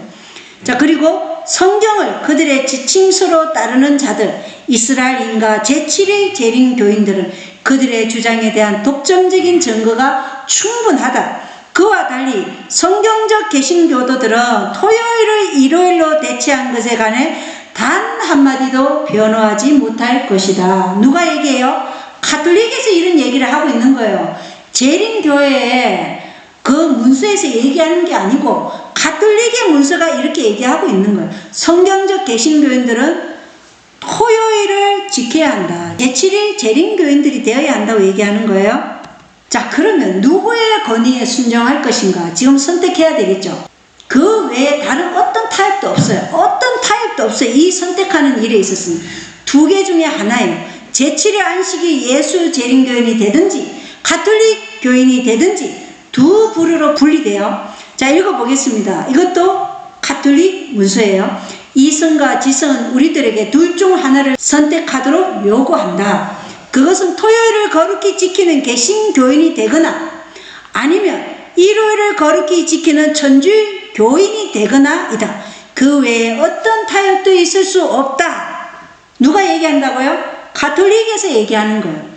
자, 그리고 성경을 그들의 지침서로 따르는 자들, 이스라엘인과 제7의 재림 교인들은 그들의 주장에 대한 독점적인 증거가 충분하다. 그와 달리 성경적 개신교도들은 토요일을 일요일로 대체한 것에 관해 단 한마디도 변호하지 못할 것이다. 누가 얘기해요? 가톨릭에서 이런 얘기를 하고 있는 거예요. 재림교회에 그 문서에서 얘기하는 게 아니고 가톨릭의 문서가 이렇게 얘기하고 있는 거예요. 성경적 개신교인들은 토요일을 지켜야 한다. 제7일 재림교인들이 되어야 한다고 얘기하는 거예요. 자, 그러면 누구의 권위에 순종할 것인가? 지금 선택해야 되겠죠. 그 외에 다른 어떤 타협도 없어요. 어떤 타협도 없어요. 이 선택하는 일에 있었으면 두 개 중에 하나예요. 제7일 안식이 예수 재림교인이 되든지 가톨릭 교인이 되든지 두 부류로 분리돼요. 자, 읽어보겠습니다. 이것도 가톨릭 문서예요. 이성과 지성은 우리들에게 둘 중 하나를 선택하도록 요구한다. 그것은 토요일을 거룩히 지키는 개신교인이 되거나 아니면 일요일을 거룩히 지키는 천주일 교인이 되거나 이다. 그 외에 어떤 타협도 있을 수 없다. 누가 얘기한다고요? 가톨릭에서 얘기하는 거예요.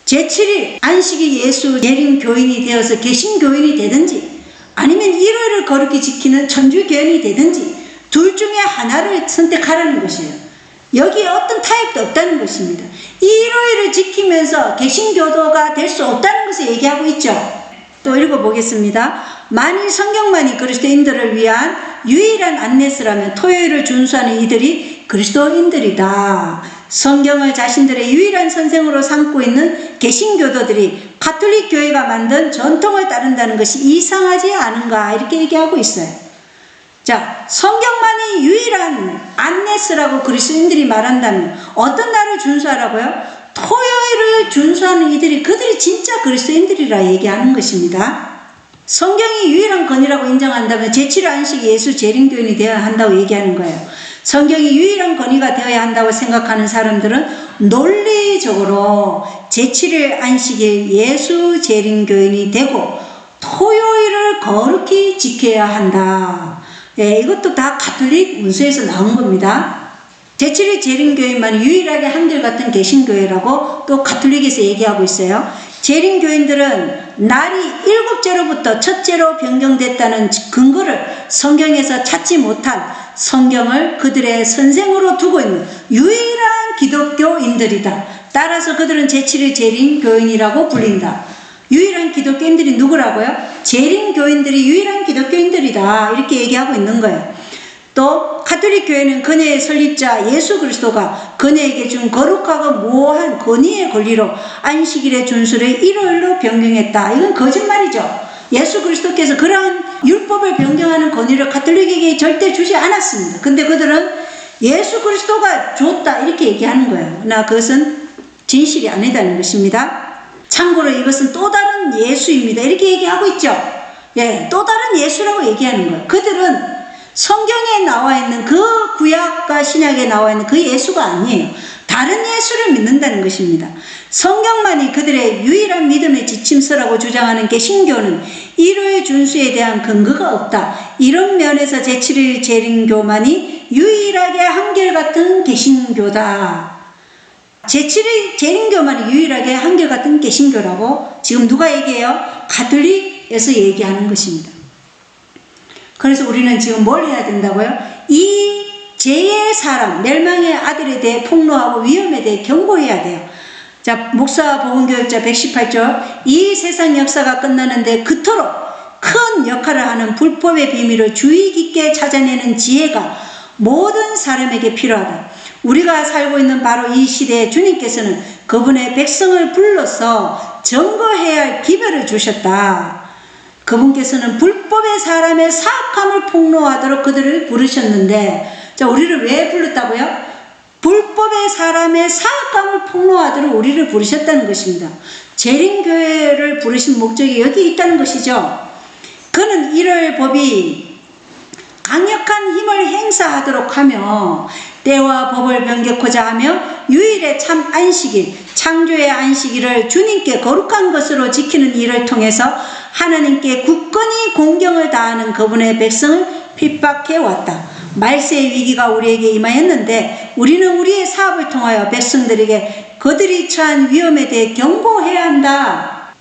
제7일 안식이 예수 재림 교인이 되어서 개신교인이 되든지 아니면 일요일을 거룩히 지키는 천주일 교인이 되든지 둘 중에 하나를 선택하라는 것이에요. 여기에 어떤 타협도 없다는 것입니다. 일요일을 지키면서 개신교도가 될 수 없다는 것을 얘기하고 있죠. 또 읽어보겠습니다. 만일 성경만이 그리스도인들을 위한 유일한 안내서라면 토요일을 준수하는 이들이 그리스도인들이다. 성경을 자신들의 유일한 선생으로 삼고 있는 개신교도들이 가톨릭 교회가 만든 전통을 따른다는 것이 이상하지 않은가? 이렇게 얘기하고 있어요. 자, 성경만이 유일한 안내서라고 그리스도인들이 말한다면 어떤 날을 준수하라고요? 토요일을 준수하는 이들이 그들이 진짜 그리스도인들이라 얘기하는 것입니다. 성경이 유일한 권위라고 인정한다면 제7일 안식이 예수 재림교인이 되어야 한다고 얘기하는 거예요. 성경이 유일한 권위가 되어야 한다고 생각하는 사람들은 논리적으로 제7일 안식일 예수 재림교인이 되고 토요일을 거룩히 지켜야 한다. 예, 이것도 다 가톨릭 문서에서 나온 겁니다. 제7일 재림교인만이 유일하게 한결같은 개신교회라고 또 가톨릭에서 얘기하고 있어요. 재림교인들은 날이 7제로부터 첫째로 변경됐다는 근거를 성경에서 찾지 못한 성경을 그들의 선생으로 두고 있는 유일한 기독교인들이다. 따라서 그들은 제7일 재림교인이라고 불린다. 유일한 기독교인들이 누구라고요? 재림교인들이 유일한 기독교인들이다. 이렇게 얘기하고 있는 거예요. 또 가톨릭 교회는 그녀의 설립자 예수 그리스도가 그녀에게 준 거룩하고 모호한 권위의 권리로 안식일의 준수를 일요일로 변경했다. 이건 거짓말이죠. 예수 그리스도께서 그러한 율법을 변경하는 권위를 가톨릭에게 절대 주지 않았습니다. 근데 그들은 예수 그리스도가 줬다 이렇게 얘기하는 거예요. 그러나 그것은 진실이 아니다는 것입니다. 참고로 이것은 또 다른 예수입니다. 이렇게 얘기하고 있죠. 예, 또 다른 예수라고 얘기하는 거예요. 그들은 성경에 나와 있는 그 구약과 신약에 나와 있는 그 예수가 아니에요. 다른 예수를 믿는다는 것입니다. 성경만이 그들의 유일한 믿음의 지침서라고 주장하는 개신교는 일요일 준수에 대한 근거가 없다. 이런 면에서 제7일 재림교만이 유일하게 한결같은 개신교다. 제7일 재림교만이 유일하게 한결같은 개신교라고 지금 누가 얘기해요? 가톨릭에서 얘기하는 것입니다. 그래서 우리는 지금 뭘 해야 된다고요? 이 죄의 사람, 멸망의 아들에 대해 폭로하고 위험에 대해 경고해야 돼요. 자, 목사 복음교육자 118조 이 세상 역사가 끝나는데 그토록 큰 역할을 하는 불법의 비밀을 주의 깊게 찾아내는 지혜가 모든 사람에게 필요하다. 우리가 살고 있는 바로 이 시대에 주님께서는 그분의 백성을 불러서 점거해야 할 기별을 주셨다. 그분께서는 불법의 사람의 사악함을 폭로하도록 그들을 부르셨는데, 자, 우리를 왜 불렀다고요? 불법의 사람의 사악함을 폭로하도록 우리를 부르셨다는 것입니다. 재림교회를 부르신 목적이 여기 있다는 것이죠. 그는 이럴 법이 강력한 힘을 행사하도록 하며 때와 법을 변개코자 하며 유일의 참 안식일, 창조의 안식일을 주님께 거룩한 것으로 지키는 일을 통해서 하나님께 굳건히 공경을 다하는 그분의 백성을 핍박해 왔다. 말세의 위기가 우리에게 임하였는데 우리는 우리의 사업을 통하여 백성들에게 그들이 처한 위험에 대해 경고해야 한다.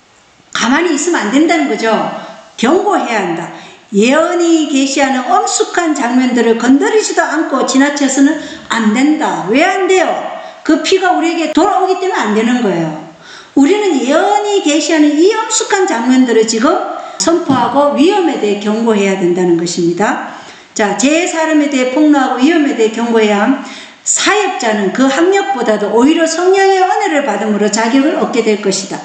가만히 있으면 안 된다는 거죠. 경고해야 한다. 예언이 계시하는 엄숙한 장면들을 건드리지도 않고 지나쳐서는 안 된다. 왜 안 돼요? 그 피가 우리에게 돌아오기 때문에 안 되는 거예요. 우리는 예언이 계시하는 이 엄숙한 장면들을 지금 선포하고 위험에 대해 경고해야 된다는 것입니다. 자, 제 사람에 대해 폭로하고 위험에 대해 경고해야 함. 사역자는 그 학력보다도 오히려 성령의 은혜를 받음으로 자격을 얻게 될 것이다.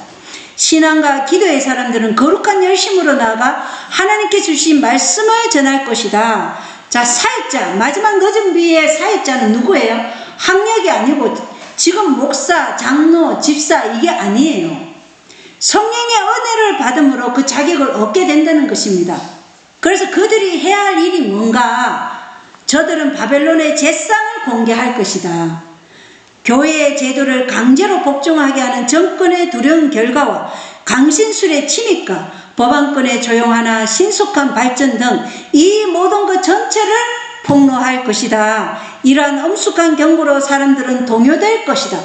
신앙과 기도의 사람들은 거룩한 열심으로 나아가 하나님께 주신 말씀을 전할 것이다. 자, 사역자, 마지막 늦은 비의 사역자는 누구예요? 학력이 아니고 지금 목사, 장로, 집사 이게 아니에요. 성령의 은혜를 받음으로 그 자격을 얻게 된다는 것입니다. 그래서 그들이 해야 할 일이 뭔가? 저들은 바벨론의 제상을 공개할 것이다. 교회의 제도를 강제로 복종하게 하는 정권의 두려운 결과와 강신술의 침입과 법안권의 조용하나 신속한 발전 등 이 모든 것 전체를 폭로할 것이다. 이러한 엄숙한 경고로 사람들은 동요될 것이다.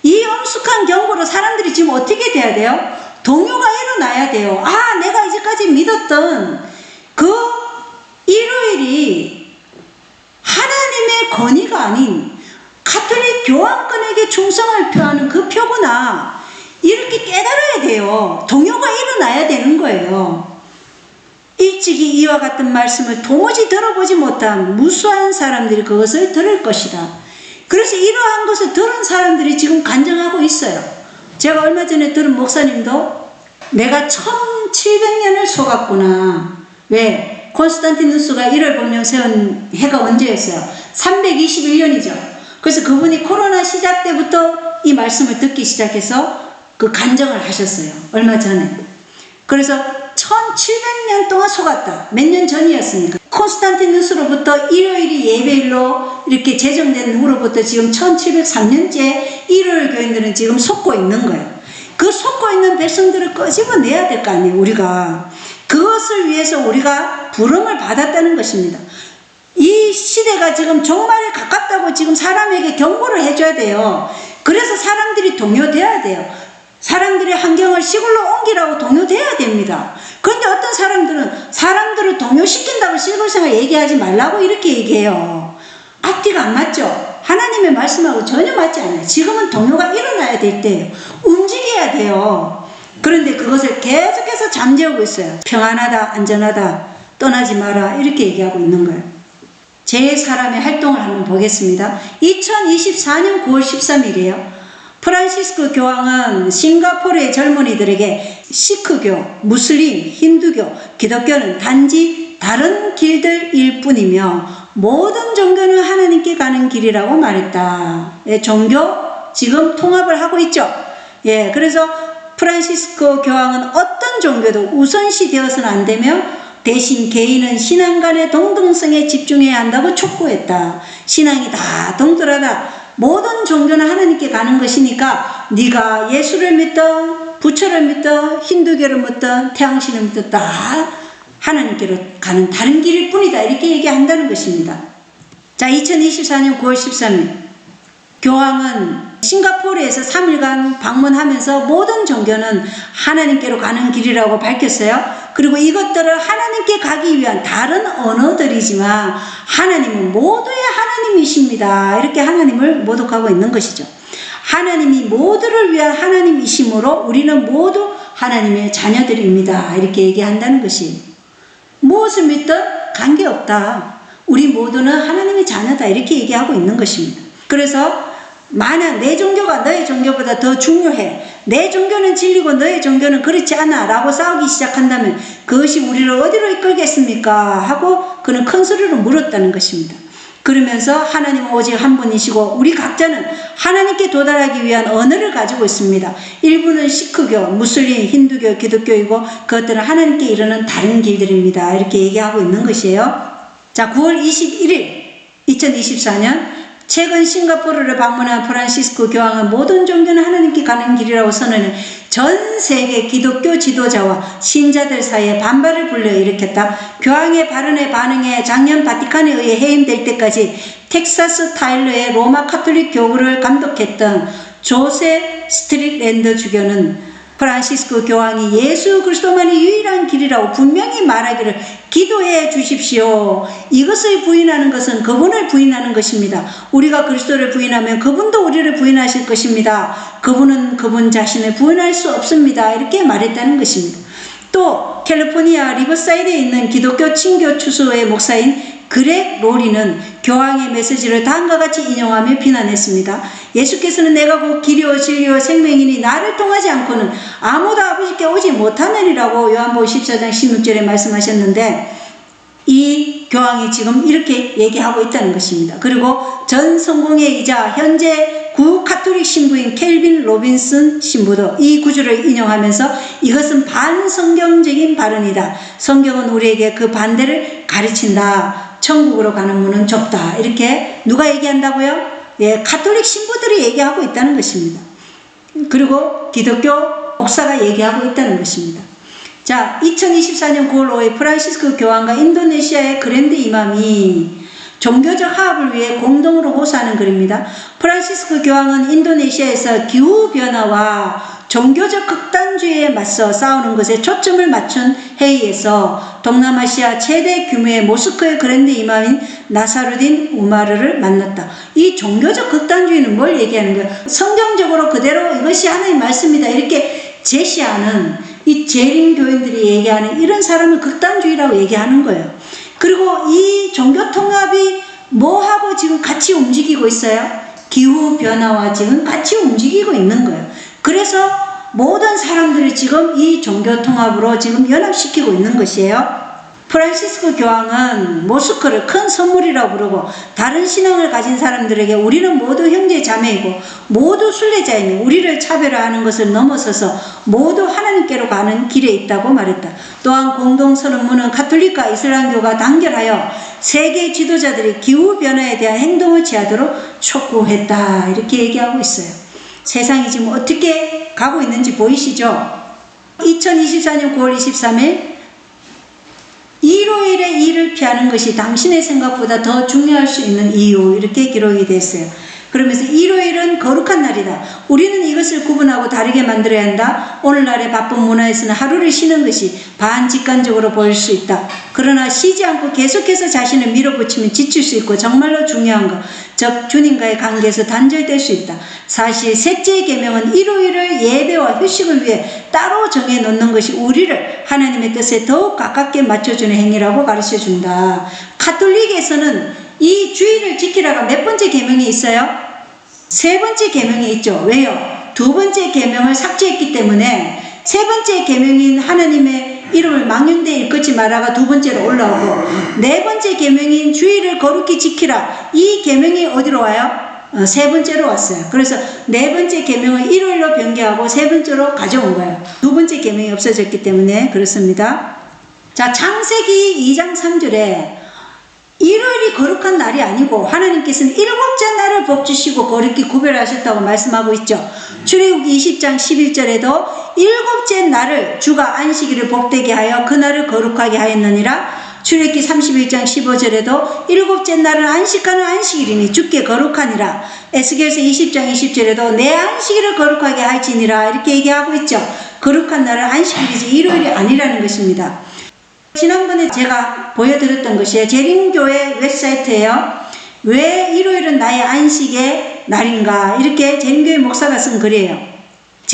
이 엄숙한 경고로 사람들이 지금 어떻게 돼야 돼요? 동요가 일어나야 돼요. 아, 내가 이제까지 믿었던 그 일요일이 하나님의 권위가 아닌 가톨릭 교황권에게 충성을 표하는 그 표구나. 이렇게 깨달아야 돼요. 동요가 일어나야 되는 거예요. 일찍이 이와 같은 말씀을 도무지 들어보지 못한 무수한 사람들이 그것을 들을 것이다. 그래서 이러한 것을 들은 사람들이 지금 간증하고 있어요. 제가 얼마 전에 들은 목사님도 내가 1700년을 속았구나. 왜? 콘스탄티누스가 1월 법령 세운 해가 언제였어요? 321년이죠. 그래서 그분이 코로나 시작 때부터 이 말씀을 듣기 시작해서 그 간증을 하셨어요. 얼마 전에. 그래서 1700년 동안 속았다. 몇 년 전이었으니까. 콘스탄티누스로부터 일요일이 예배일로 이렇게 제정된 후로부터 지금 1703년째 일요일 교인들은 지금 속고 있는 거예요. 그 속고 있는 백성들을 끄집어내야 될 거 아니에요, 우리가. 그것을 위해서 우리가 부름을 받았다는 것입니다. 이 시대가 지금 종말에 가깝다고 지금 사람에게 경고를 해줘야 돼요. 그래서 사람들이 동요돼야 돼요. 사람들의 환경을 시골로 옮기라고 동요돼야 됩니다. 그런데 어떤 사람들은 사람들을 동요시킨다고 시골 생활 얘기하지 말라고 이렇게 얘기해요. 앞뒤가 안 맞죠? 하나님의 말씀하고 전혀 맞지 않아요. 지금은 동요가 일어나야 될 때예요. 움직여야 돼요. 그런데 그것을 계속해서 잠재우고 있어요. 평안하다, 안전하다, 떠나지 마라 이렇게 얘기하고 있는 거예요. 제 사람의 활동을 한번 보겠습니다. 2024년 9월 13일이에요. 프란시스코 교황은 싱가포르의 젊은이들에게 시크교, 무슬림, 힌두교, 기독교는 단지 다른 길들일 뿐이며 모든 종교는 하나님께 가는 길이라고 말했다. 예, 종교 지금 통합을 하고 있죠. 예, 그래서 프란시스코 교황은 어떤 종교도 우선시 되어서는 안 되며 대신 개인은 신앙 간의 동등성에 집중해야 한다고 촉구했다. 신앙이 다 동떨하다. 모든 종교는 하나님께 가는 것이니까 네가 예수를 믿든 부처를 믿든 힌두교를 믿든 태양신을 믿든 다 하나님께로 가는 다른 길일 뿐이다. 이렇게 얘기한다는 것입니다. 자, 2024년 9월 13일 교황은 싱가포르에서 3일간 방문하면서 모든 종교는 하나님께로 가는 길이라고 밝혔어요. 그리고 이것들을 하나님께 가기 위한 다른 언어들이지만 하나님은 모두의 하나님이십니다. 이렇게 하나님을 모독하고 있는 것이죠. 하나님이 모두를 위한 하나님이시므로 우리는 모두 하나님의 자녀들입니다. 이렇게 얘기한다는 것이 무엇을 믿든 관계없다. 우리 모두는 하나님의 자녀다. 이렇게 얘기하고 있는 것입니다. 그래서 만약 내 종교가 너의 종교보다 더 중요해, 내 종교는 진리고 너의 종교는 그렇지 않아 라고 싸우기 시작한다면 그것이 우리를 어디로 이끌겠습니까? 하고 그는 큰 소리로 물었다는 것입니다. 그러면서 하나님은 오직 한 분이시고 우리 각자는 하나님께 도달하기 위한 언어를 가지고 있습니다. 일부는 시크교, 무슬림, 힌두교, 기독교이고 그것들은 하나님께 이르는 다른 길들입니다. 이렇게 얘기하고 있는 것이에요. 자, 9월 21일 2024년 최근 싱가포르를 방문한 프란시스코 교황은 모든 종교는 하나님께 가는 길이라고 선언해 전 세계 기독교 지도자와 신자들 사이에 반발을 불러일으켰다. 교황의 발언에 반응해 작년 바티칸에 의해 해임될 때까지 텍사스 타일러의 로마 카톨릭 교구를 감독했던 조세 스트릭랜더 주교는 프란시스코 교황이 예수 그리스도만이 유일한 길이라고 분명히 말하기를 기도해 주십시오. 이것을 부인하는 것은 그분을 부인하는 것입니다. 우리가 그리스도를 부인하면 그분도 우리를 부인하실 것입니다. 그분은 그분 자신을 부인할 수 없습니다. 이렇게 말했다는 것입니다. 또 캘리포니아 리버사이드에 있는 기독교 친교 추수의 목사인 그렉 로리는 교황의 메시지를 다음과 같이 인용하며 비난했습니다. 예수께서는 내가 곧 길이요 진리요 생명이니 나를 통하지 않고는 아무도 아버지께 오지 못하느니라고 요한복음 14장 16절에 말씀하셨는데 이 교황이 지금 이렇게 얘기하고 있다는 것입니다. 그리고 전 성공회이자 현재 구 카톨릭 신부인 켈빈 로빈슨 신부도 이 구절을 인용하면서 이것은 반성경적인 발언이다. 성경은 우리에게 그 반대를 가르친다. 천국으로 가는 문은 좁다. 이렇게 누가 얘기한다고요? 예, 카톨릭 신부들이 얘기하고 있다는 것입니다. 그리고 기독교 목사가 얘기하고 있다는 것입니다. 자, 2024년 9월 5일 프란시스코 교황과 인도네시아의 그랜드 이맘이 종교적 화합을 위해 공동으로 호소하는 글입니다. 프란시스코 교황은 인도네시아에서 기후변화와 종교적 극단주의에 맞서 싸우는 것에 초점을 맞춘 회의에서 동남아시아 최대 규모의 모스크의 그랜드 이맘인 나사루딘 우마르를 만났다. 이 종교적 극단주의는 뭘 얘기하는 거예요? 성경적으로 그대로 이것이 하나님의 말씀이다 이렇게 제시하는 이 재림교인들이 얘기하는 이런 사람을 극단주의라고 얘기하는 거예요. 그리고 이 종교통합이 뭐하고 지금 같이 움직이고 있어요? 기후변화와 지금 같이 움직이고 있는 거예요. 그래서 모든 사람들이 지금 이 종교통합으로 지금 연합시키고 있는 것이에요. 프란시스코 교황은 모스크를 큰 선물이라고 부르고 다른 신앙을 가진 사람들에게 우리는 모두 형제 자매이고 모두 순례자이며 우리를 차별화하는 것을 넘어서서 모두 하나님께로 가는 길에 있다고 말했다. 또한 공동선언문은 가톨릭과 이슬람교가 단결하여 세계 지도자들이 기후변화에 대한 행동을 취하도록 촉구했다. 이렇게 얘기하고 있어요. 세상이 지금 어떻게 가고 있는지 보이시죠? 2024년 9월 23일 일요일에 일을 피하는 것이 당신의 생각보다 더 중요할 수 있는 이유 이렇게 기록이 됐어요. 그러면서 일요일은 거룩한 날이다. 우리는 이것을 구분하고 다르게 만들어야 한다. 오늘날의 바쁜 문화에서는 하루를 쉬는 것이 반직관적으로 보일 수 있다. 그러나 쉬지 않고 계속해서 자신을 밀어붙이면 지칠 수 있고 정말로 중요한 것, 즉 주님과의 관계에서 단절될 수 있다. 사실 셋째 계명은 일요일을 예배와 휴식을 위해 따로 정해놓는 것이 우리를 하나님의 뜻에 더욱 가깝게 맞춰주는 행위라고 가르쳐준다. 가톨릭에서는 이 주의를 지키라가 몇 번째 계명이 있어요? 세 번째 계명이 있죠. 왜요? 두 번째 계명을 삭제했기 때문에 세 번째 계명인 하나님의 이름을 망령되이 일컫지 마라가 두 번째로 올라오고 네 번째 계명인 주의를 거룩히 지키라 이 계명이 어디로 와요? 세 번째로 왔어요. 그래서 네 번째 계명을 일요일로 변경하고 세 번째로 가져온 거예요. 두 번째 계명이 없어졌기 때문에 그렇습니다. 자, 창세기 2장 3절에 일요일이 거룩한 날이 아니고 하나님께서는 일곱째 날을 복주시고 거룩히 구별하셨다고 말씀하고 있죠. 출애굽기 20장 11절에도 일곱째 날을 주가 안식일을 복되게 하여 그 날을 거룩하게 하였느니라. 출애굽기 31장 15절에도 일곱째 날은 안식하는 안식일이니 주께 거룩하니라. 에스겔서 20장 20절에도 내 안식일을 거룩하게 할지니라 이렇게 얘기하고 있죠. 거룩한 날은 안식일이지 일요일이 아니라는 것입니다. 지난번에 제가 보여드렸던 것이 재림교회 웹사이트예요. 왜 일요일은 나의 안식의 날인가 이렇게 재림교회 목사가 쓴 글이에요.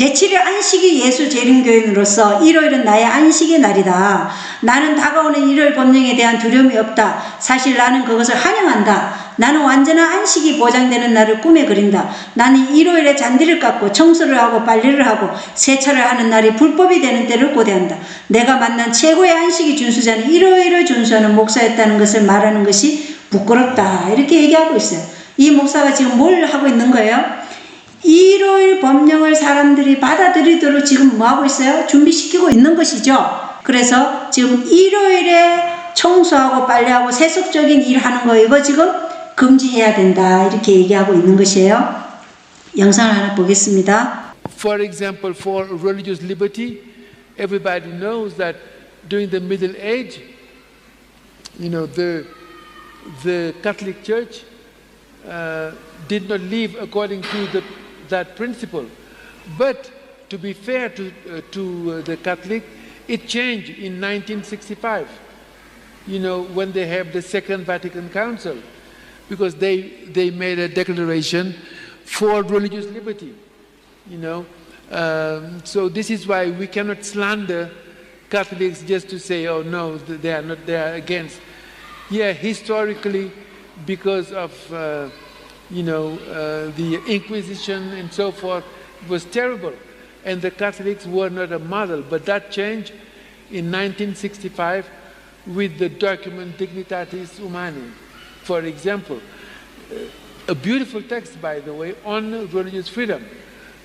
제7일 안식이 예수 재림교인으로서 일요일은 나의 안식의 날이다. 나는 다가오는 일요일 법령에 대한 두려움이 없다. 사실 나는 그것을 환영한다. 나는 완전한 안식이 보장되는 날을 꿈에 그린다. 나는 일요일에 잔디를 깎고 청소를 하고 빨래를 하고 세차를 하는 날이 불법이 되는 때를 고대한다. 내가 만난 최고의 안식이 준수자는 일요일을 준수하는 목사였다는 것을 말하는 것이 부끄럽다. 이렇게 얘기하고 있어요. 이 목사가 지금 뭘 하고 있는 거예요? 일요일 법령을 사람들이 받아들이도록 지금 뭐하고 있어요? 준비시키고 있는 것이죠. 그래서 지금 일요일에 청소하고 빨래하고 세속적인 일 하는 거 이거 지금 금지해야 된다. 이렇게 얘기하고 있는 것이에요. 영상을 하나 보겠습니다. For example, for religious liberty, everybody knows that during the Middle Age, the Catholic Church did not live according to that principle. But to be fair to the Catholic, it changed in 1965, when they have the Second Vatican Council, because they made a declaration for religious liberty, So this is why we cannot slander Catholics just to say, oh no, they are against. Yeah, historically, because of the Inquisition and so forth, it was terrible. And the Catholics were not a model. But that changed in 1965 with the document Dignitatis Humanae, for example. A beautiful text, by the way, on religious freedom.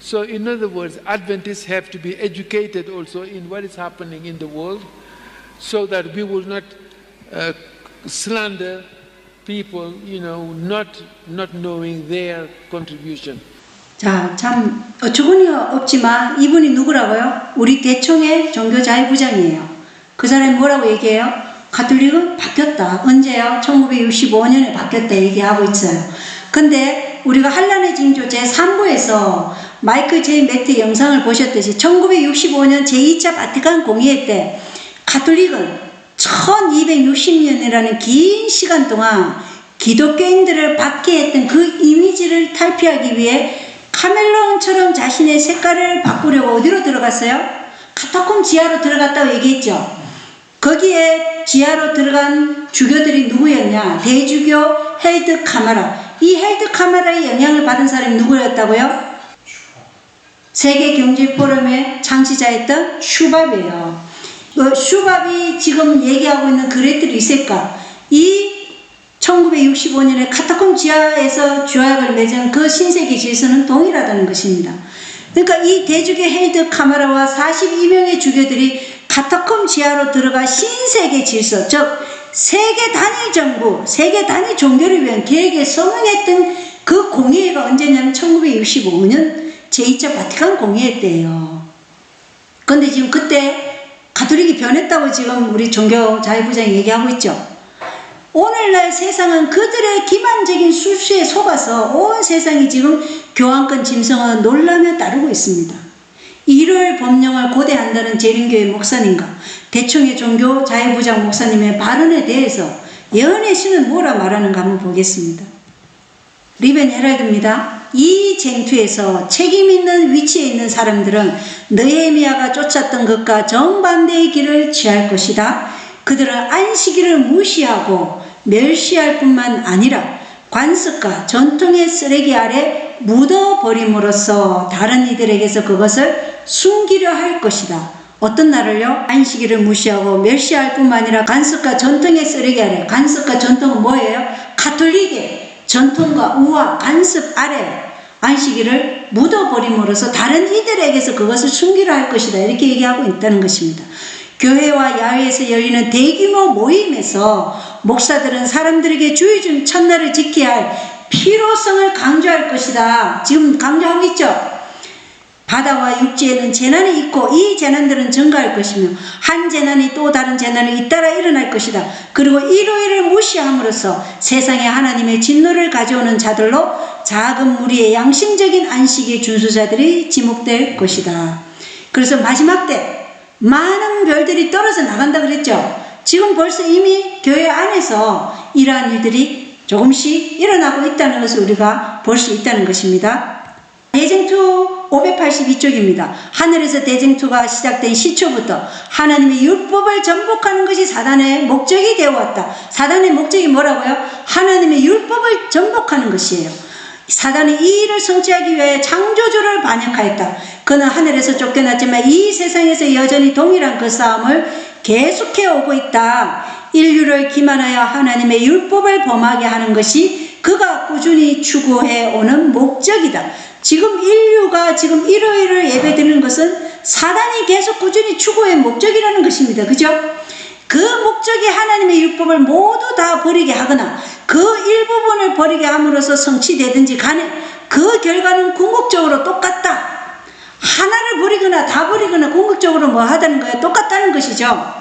So in other words, Adventists have to be educated also in what is happening in the world so that we will not slander people, not knowing their contribution. 자, 참 어처구니 없지만 이분이 누구라고요? 우리 대총회 종교자유부장이에요. 그 사람이 뭐라고 얘기해요? 가톨릭은 바뀌었다. 언제요? 1965년에 바뀌었다 얘기하고 있어요. 근데 우리가 한란의 징조 제3부에서 마이클 제이 맥트 영상을 보셨듯이 1965년 제2차 바티칸 공의회 때 가톨릭은 1260년이라는 긴 시간 동안 기독교인들을 박해했던 그 이미지를 탈피하기 위해 카멜론처럼 자신의 색깔을 바꾸려고 어디로 들어갔어요? 카타콤 지하로 들어갔다고 얘기했죠. 거기에 지하로 들어간 주교들이 누구였냐? 대주교 헬드 카마라. 이 헬드 카마라의 영향을 받은 사람이 누구였다고요? 세계경제포럼의 창시자였던 슈밥이에요. 슈밥이 지금 얘기하고 있는 그레트 리셋과 이 1965년에 카타콤 지하에서 조약을 맺은 그 신세계 질서는 동일하다는 것입니다. 그러니까 이 대주교 헬드 카마라와 42명의 주교들이 카타콤 지하로 들어가 신세계 질서, 즉 세계 단일 정부, 세계 단일 종교를 위한 계획에 서명했던 그 공의회가 언제냐면 1965년 제2차 바티칸 공의회 때예요. 그런데 지금 그때 가톨릭이 변했다고 지금 우리 종교자유부장이 얘기하고 있죠. 오늘날 세상은 그들의 기만적인 술수에 속아서 온 세상이 지금 교황권 짐승을 놀라며 따르고 있습니다. 일요일 법령을 고대한다는 재림교회 목사님과 대총회 종교자유부장 목사님의 발언에 대해서 예언의 신은 뭐라 말하는가 한번 보겠습니다. 리벤 헤럴드입니다. 이 쟁투에서 책임있는 위치에 있는 사람들은 느헤미야가 쫓았던 것과 정반대의 길을 취할 것이다. 그들은 안식일을 무시하고 멸시할 뿐만 아니라 관습과 전통의 쓰레기 아래 묻어버림으로써 다른 이들에게서 그것을 숨기려 할 것이다. 어떤 날을요? 안식일을 무시하고 멸시할 뿐만 아니라 관습과 전통의 쓰레기 아래. 관습과 전통은 뭐예요? 가톨릭의 전통과 우화, 관습 아래 안식일을 묻어버림으로써 다른 이들에게서 그것을 숨기려 할 것이다. 이렇게 얘기하고 있다는 것입니다. 교회와 야외에서 열리는 대규모 모임에서 목사들은 사람들에게 주의 첫날을 지켜야 할 필요성을 강조할 것이다. 지금 강조하고 있죠. 바다와 육지에는 재난이 있고 이 재난들은 증가할 것이며 한 재난이 또 다른 재난을 잇따라 일어날 것이다. 그리고 일요일을 무시함으로써 세상에 하나님의 진노를 가져오는 자들로 작은 무리의 양심적인 안식의 준수자들이 지목될 것이다. 그래서 마지막 때 많은 별들이 떨어져 나간다 그랬죠. 지금 벌써 이미 교회 안에서 이러한 일들이 조금씩 일어나고 있다는 것을 우리가 볼 수 있다는 것입니다. 대쟁투 582쪽입니다. 하늘에서 대쟁투가 시작된 시초부터 하나님의 율법을 전복하는 것이 사단의 목적이 되어왔다. 사단의 목적이 뭐라고요? 하나님의 율법을 전복하는 것이에요. 사단이 이 일을 성취하기 위해 창조주를 반역하였다. 그는 하늘에서 쫓겨났지만 이 세상에서 여전히 동일한 그 싸움을 계속해 오고 있다. 인류를 기만하여 하나님의 율법을 범하게 하는 것이 그가 꾸준히 추구해 오는 목적이다. 지금 인류가 지금 일요일을 예배드리는 것은 사단이 계속 꾸준히 추구해 목적이라는 것입니다. 그죠? 그 목적이 하나님의 율법을 모두 다 버리게 하거나 그 일부분을 버리게 함으로써 성취되든지 간에 그 결과는 궁극적으로 똑같다. 하나를 버리거나 다 버리거나 궁극적으로 뭐 하다는 거예요? 똑같다는 것이죠.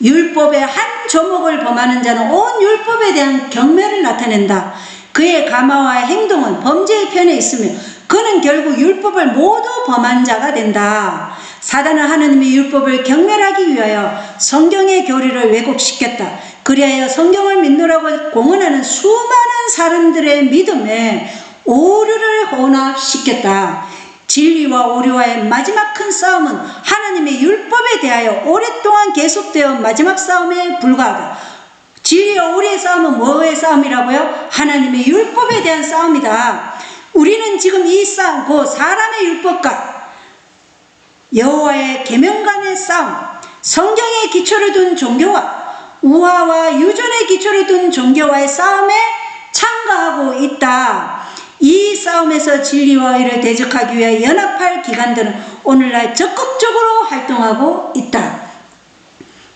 율법의 한 조목을 범하는 자는 온 율법에 대한 경멸을 나타낸다. 그의 감화와 행동은 범죄의 편에 있으며 그는 결국 율법을 모두 범한 자가 된다. 사단은 하나님의 율법을 경멸하기 위하여 성경의 교리를 왜곡시켰다. 그리하여 성경을 믿노라고 공언하는 수많은 사람들의 믿음에 오류를 혼합시켰다. 진리와 오류와의 마지막 큰 싸움은 하나님의 율법에 대하여 오랫동안 계속되어 마지막 싸움에 불과하다. 진리와 오류의 싸움은 뭐의 싸움이라고요? 하나님의 율법에 대한 싸움이다. 우리는 지금 이 싸움, 그 사람의 율법과 여호와의 계명 간의 싸움, 성경에 기초를 둔 종교와 우화와 유전의 기초를 둔 종교와의 싸움에 참가하고 있다. 이 싸움에서 진리와 의를 대적하기 위해 연합할 기관들은 오늘날 적극적으로 활동하고 있다.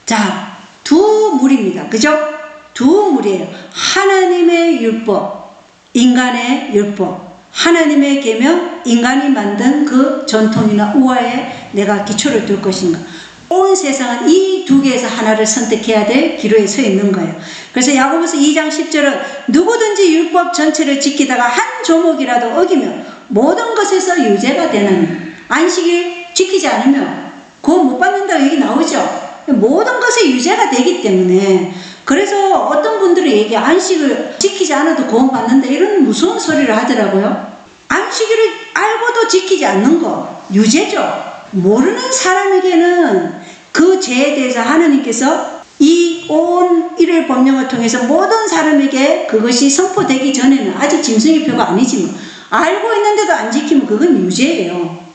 자, 두 무리입니다. 그죠? 두 무리예요. 하나님의 율법, 인간의 율법. 하나님의 계명, 인간이 만든 그 전통이나 우화에 내가 기초를 둘 것인가. 온 세상은 이 두 개에서 하나를 선택해야 될 기로에 서 있는 거예요. 그래서 야고보서 2장 10절은 누구든지 율법 전체를 지키다가 한 조목이라도 어기면 모든 것에서 유죄가 되는, 안식일 지키지 않으면 구원 못 받는다고 얘기 나오죠. 모든 것에 유죄가 되기 때문에, 그래서 어떤 분들이 얘기 안식을 지키지 않아도 구원 받는다 이런 무서운 소리를 하더라고요. 안식일을 알고도 지키지 않는 거 유죄죠. 모르는 사람에게는 그 죄에 대해서 하나님께서 이 온 일일 법령을 통해서 모든 사람에게 그것이 선포되기 전에는 아직 짐승의표가 아니지만 알고 있는데도 안 지키면 그건 유죄예요.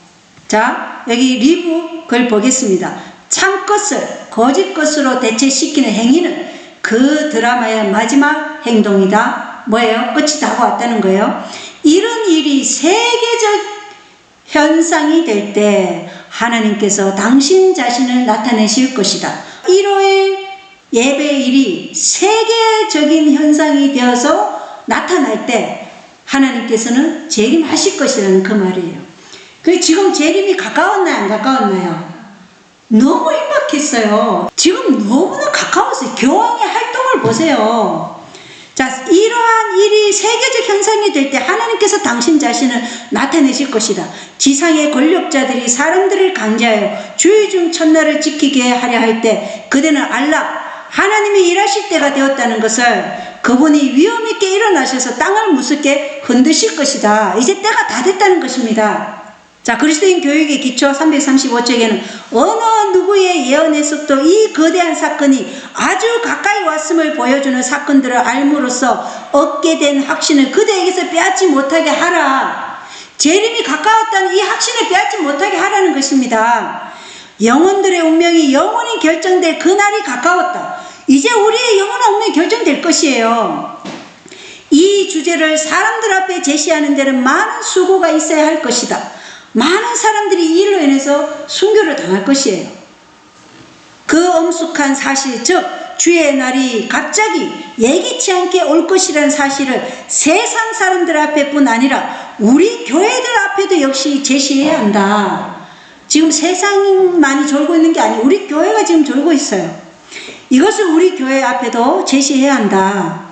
자, 여기 리북을 보겠습니다. 참것을 거짓 것으로 대체시키는 행위는 그 드라마의 마지막 행동이다. 뭐예요? 끝이 다고 왔다는 거예요. 이런 일이 세계적 현상이 될 때 하나님께서 당신 자신을 나타내실 것이다. 일요일 예배일이 세계적인 현상이 되어서 나타날 때 하나님께서는 재림하실 것이라는 그 말이에요. 그 지금 재림이 가까웠나요? 안 가까웠나요? 너무 임박했어요. 지금 너무나 가까웠어요. 교황의 활동을 보세요. 자, 이러한 일이 세계적 현상이 될 때 하나님께서 당신 자신을 나타내실 것이다. 지상의 권력자들이 사람들을 강제하여 주의 중 첫날을 지키게 하려 할 때 그대는 알라, 하나님이 일하실 때가 되었다는 것을, 그분이 위험 있게 일어나셔서 땅을 무섭게 흔드실 것이다. 이제 때가 다 됐다는 것입니다. 자, 그리스도인 교육의 기초 335쪽에는 어느 누구의 예언에서도 이 거대한 사건이 아주 가까이 왔음을 보여주는 사건들을 알므로써 얻게 된 확신을 그대에게서 빼앗지 못하게 하라. 재림이 가까웠다는 이 확신을 빼앗지 못하게 하라는 것입니다. 영혼들의 운명이 영원히 결정될 그날이 가까웠다. 이제 우리의 영원한 운명이 결정될 것이에요. 이 주제를 사람들 앞에 제시하는 데는 많은 수고가 있어야 할 것이다. 많은 사람들이 이 일로 인해서 순교를 당할 것이에요. 그 엄숙한 사실, 즉 주의 날이 갑자기 예기치 않게 올 것이라는 사실을 세상 사람들 앞에뿐 아니라 우리 교회들 앞에도 역시 제시해야 한다. 지금 세상만이 졸고 있는 게 아니고 우리 교회가 지금 졸고 있어요. 이것을 우리 교회 앞에도 제시해야 한다.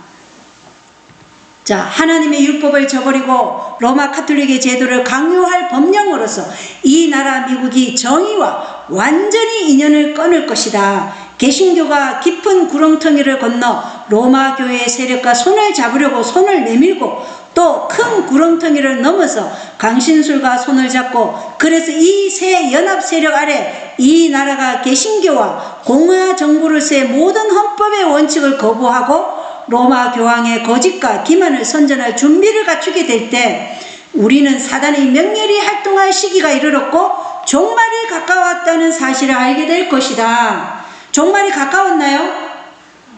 자, 하나님의 율법을 저버리고 로마 카톨릭의 제도를 강요할 법령으로서 이 나라 미국이 정의와 완전히 인연을 끊을 것이다. 개신교가 깊은 구렁텅이를 건너 로마 교회의 세력과 손을 잡으려고 손을 내밀고 또 큰 구렁텅이를 넘어서 강신술과 손을 잡고, 그래서 이 세 연합 세력 아래 이 나라가 개신교와 공화 정부로서의 모든 헌법의 원칙을 거부하고 로마 교황의 거짓과 기만을 선전할 준비를 갖추게 될 때 우리는 사단의 맹렬히 활동할 시기가 이르렀고 종말이 가까웠다는 사실을 알게 될 것이다. 종말이 가까웠나요?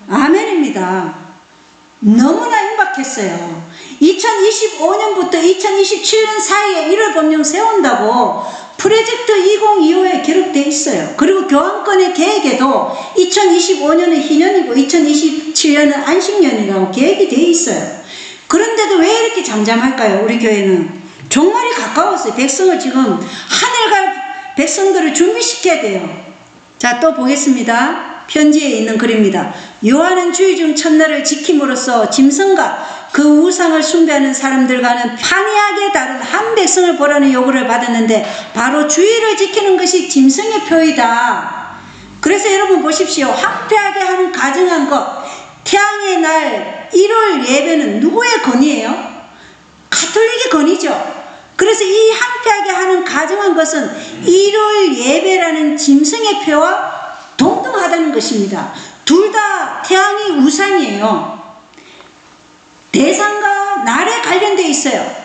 아멘입니다. 너무나 임박했어요. 2025년부터 2027년 사이에 1월 법령 세운다고 프로젝트 2025에 기록되어 있어요. 그리고 교황권의 계획에도 2025년은 희년이고 2027년은 안식년이라고 계획이 되어 있어요. 그런데도 왜 이렇게 잠잠할까요? 우리 교회는 종말이 가까웠어요. 백성을 지금 하늘 갈 백성들을 준비시켜야 돼요. 자, 또 보겠습니다. 편지에 있는 글입니다. 요한은 주의 중 첫날을 지킴으로써 짐승과 그 우상을 숭배하는 사람들과는 판이하게 다른 한 백성을 보라는 요구를 받았는데 바로 주의를 지키는 것이 짐승의 표이다. 그래서 여러분 보십시오. 황폐하게 하는 가증한 것, 태양의 날 1월 예배는 누구의 건의예요? 가톨릭의 건의죠. 그래서 이 황폐하게 하는 가증한 것은 1월 예배라는 짐승의 표와 동등하다는 것입니다. 둘 다 태양이 우상이에요. 대상과 날에 관련되어 있어요.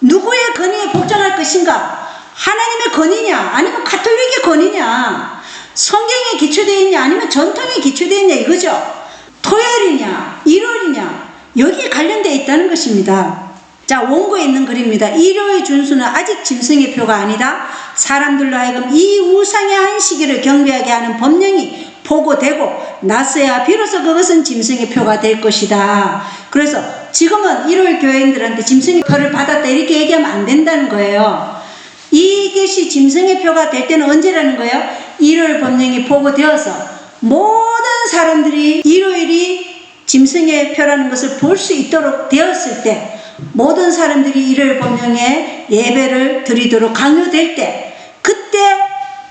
누구의 건의에 복종할 것인가? 하나님의 건의냐? 아니면 가톨릭의 건의냐? 성경에 기초되어 있냐? 아니면 전통에 기초되어 있냐? 이거죠. 토요일이냐? 일요일이냐? 여기에 관련되어 있다는 것입니다. 자, 원고에 있는 글입니다. 일요의 준수는 아직 짐승의 표가 아니다. 사람들로 하여금 이 우상의 한 시기를 경배하게 하는 법령이 보고되고 났어야 비로소 그것은 짐승의 표가 될 것이다. 그래서 지금은 일요일 교회인들한테 짐승의 표를 받았다 이렇게 얘기하면 안 된다는 거예요. 이것이 짐승의 표가 될 때는 언제라는 거예요? 일요일 법령이 보고되어서 모든 사람들이 일요일이 짐승의 표라는 것을 볼 수 있도록 되었을 때, 모든 사람들이 일요일 법령에 예배를 드리도록 강요될 때, 그때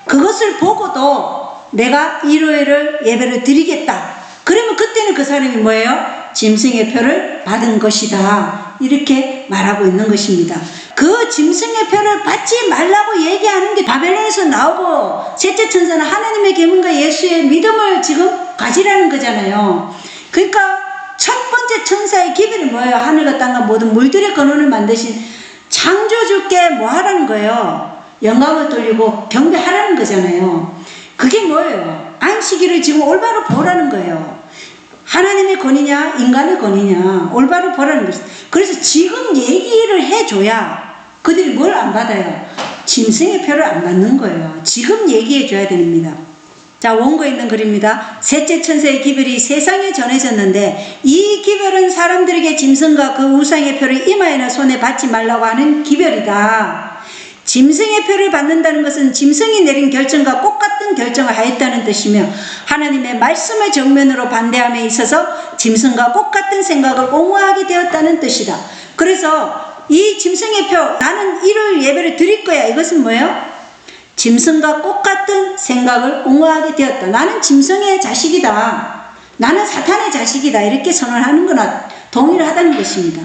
그것을 보고도 내가 일요일을 예배를 드리겠다. 그러면 그때는 그 사람이 뭐예요? 짐승의 표를 받은 것이다. 이렇게 말하고 있는 것입니다. 그 짐승의 표를 받지 말라고 얘기하는 게 바벨론에서 나오고, 셋째 천사는 하나님의 계명과 예수의 믿음을 지금 가지라는 거잖아요. 그러니까 첫 번째 천사의 기별이 뭐예요? 하늘과 땅과 모든 물들의 근원을 만드신 창조주께 뭐 하라는 거예요? 영광을 돌리고 경배하라는 거잖아요. 그게 뭐예요? 안식일을 지금 올바로 보라는 거예요. 하나님의 권위냐 인간의 권위냐 올바로 보라는 것이죠. 그래서 지금 얘기를 해줘야 그들이 뭘 안 받아요? 짐승의 표를 안 받는 거예요. 지금 얘기해 줘야 됩니다. 자, 원고에 있는 글입니다. 셋째 천사의 기별이 세상에 전해졌는데 이 기별은 사람들에게 짐승과 그 우상의 표를 이마에나 손에 받지 말라고 하는 기별이다. 짐승의 표를 받는다는 것은 짐승이 내린 결정과 똑같은 결정을 하였다는 뜻이며, 하나님의 말씀을 정면으로 반대함에 있어서 짐승과 똑같은 생각을 옹호하게 되었다는 뜻이다. 그래서 이 짐승의 표, 나는 일요일 예배를 드릴 거야, 이것은 뭐예요? 짐승과 똑같은 생각을 옹호하게 되었다. 나는 짐승의 자식이다. 나는 사탄의 자식이다. 이렇게 선언하는 거나 동일하다는 것입니다.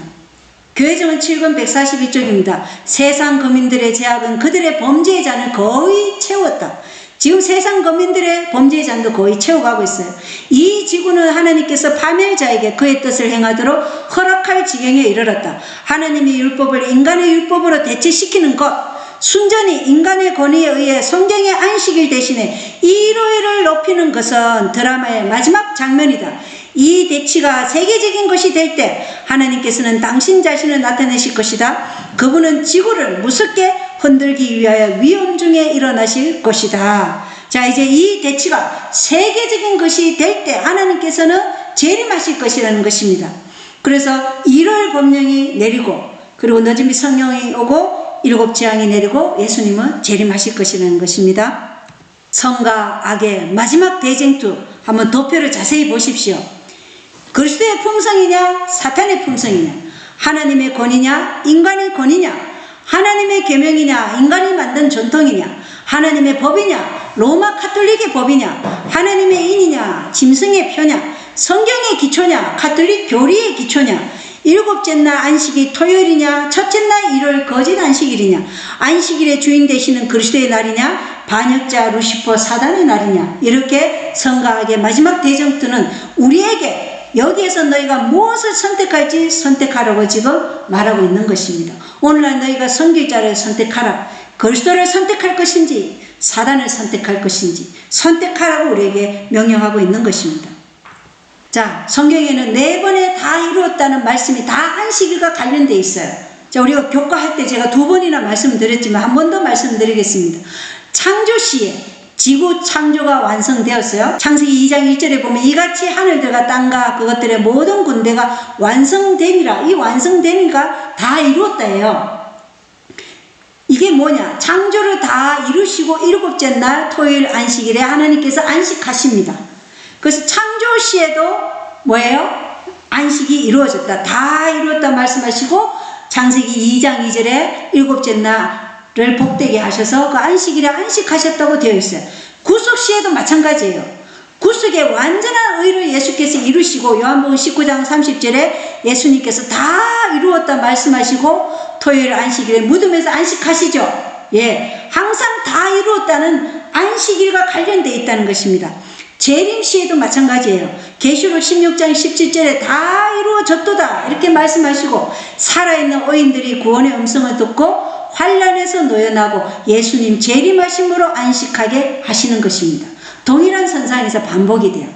교회정은 7권 142쪽입니다. 세상 거민들의 죄악은 그들의 범죄의 잔을 거의 채웠다. 지금 세상 거민들의 범죄의 잔도 거의 채워가고 있어요. 이 지구는 하나님께서 파멸자에게 그의 뜻을 행하도록 허락할 지경에 이르렀다. 하나님의 율법을 인간의 율법으로 대체시키는 것, 순전히 인간의 권위에 의해 성경의 안식일 대신에 일요일을 높이는 것은 드라마의 마지막 장면이다. 이 대치가 세계적인 것이 될 때 하나님께서는 당신 자신을 나타내실 것이다. 그분은 지구를 무섭게 흔들기 위하여 위험 중에 일어나실 것이다. 자, 이제 이 대치가 세계적인 것이 될 때 하나님께서는 재림하실 것이라는 것입니다. 그래서 일요일 법령이 내리고, 그리고 늦은비 성령이 오고, 일곱 재앙이 내리고 예수님은 재림하실 것이라는 것입니다. 성과 악의 마지막 대쟁투, 한번 도표를 자세히 보십시오. 그리스도의 품성이냐 사탄의 품성이냐, 하나님의 권위냐 인간의 권위냐, 하나님의 계명이냐 인간이 만든 전통이냐, 하나님의 법이냐 로마 가톨릭의 법이냐, 하나님의 인이냐 짐승의 표냐, 성경의 기초냐, 가톨릭 교리의 기초냐, 일곱째 날 안식이 토요일이냐, 첫째 날 일요일 거짓 안식일이냐, 안식일의 주인 되시는 그리스도의 날이냐, 반역자 루시퍼 사단의 날이냐, 이렇게 성가하게 마지막 대정투는 우리에게 여기에서 너희가 무엇을 선택할지 선택하라고 지금 말하고 있는 것입니다. 오늘날 너희가 선교자를 선택하라. 그리스도를 선택할 것인지 사단을 선택할 것인지 선택하라고 우리에게 명령하고 있는 것입니다. 자, 성경에는 4번에 다 이루었다는 말씀이 다 안식일과 관련되어 있어요. 자, 우리가 교과할 때 제가 2번이나 말씀드렸지만 한 번 더 말씀드리겠습니다. 창조시에 지구 창조가 완성되었어요. 창세기 2장 1절에 보면 이같이 하늘들과 땅과 그것들의 모든 군대가 완성됨이라. 이 완성됨이가 다 이루었다예요. 이게 뭐냐? 창조를 다 이루시고 일곱째 날 토요일 안식일에 하나님께서 안식하십니다. 그래서 창조시에도 뭐예요? 안식이 이루어졌다. 다 이루었다 말씀하시고 창세기 2장 2절에 일곱째 날을 복되게 하셔서 그 안식일에 안식하셨다고 되어 있어요. 구속시에도 마찬가지예요. 구속의 완전한 의를 예수께서 이루시고 요한복음 19장 30절에 예수님께서 다 이루었다 말씀하시고 토요일 안식일에 무덤에서 안식하시죠. 예, 항상 다 이루었다는 안식일과 관련되어 있다는 것입니다. 재림시에도 마찬가지예요. 계시록 16장 17절에 다 이루어졌도다 이렇게 말씀하시고 살아있는 어인들이 구원의 음성을 듣고 환란에서 노연하고 예수님 재림하심으로 안식하게 하시는 것입니다. 동일한 선상에서 반복이 돼요.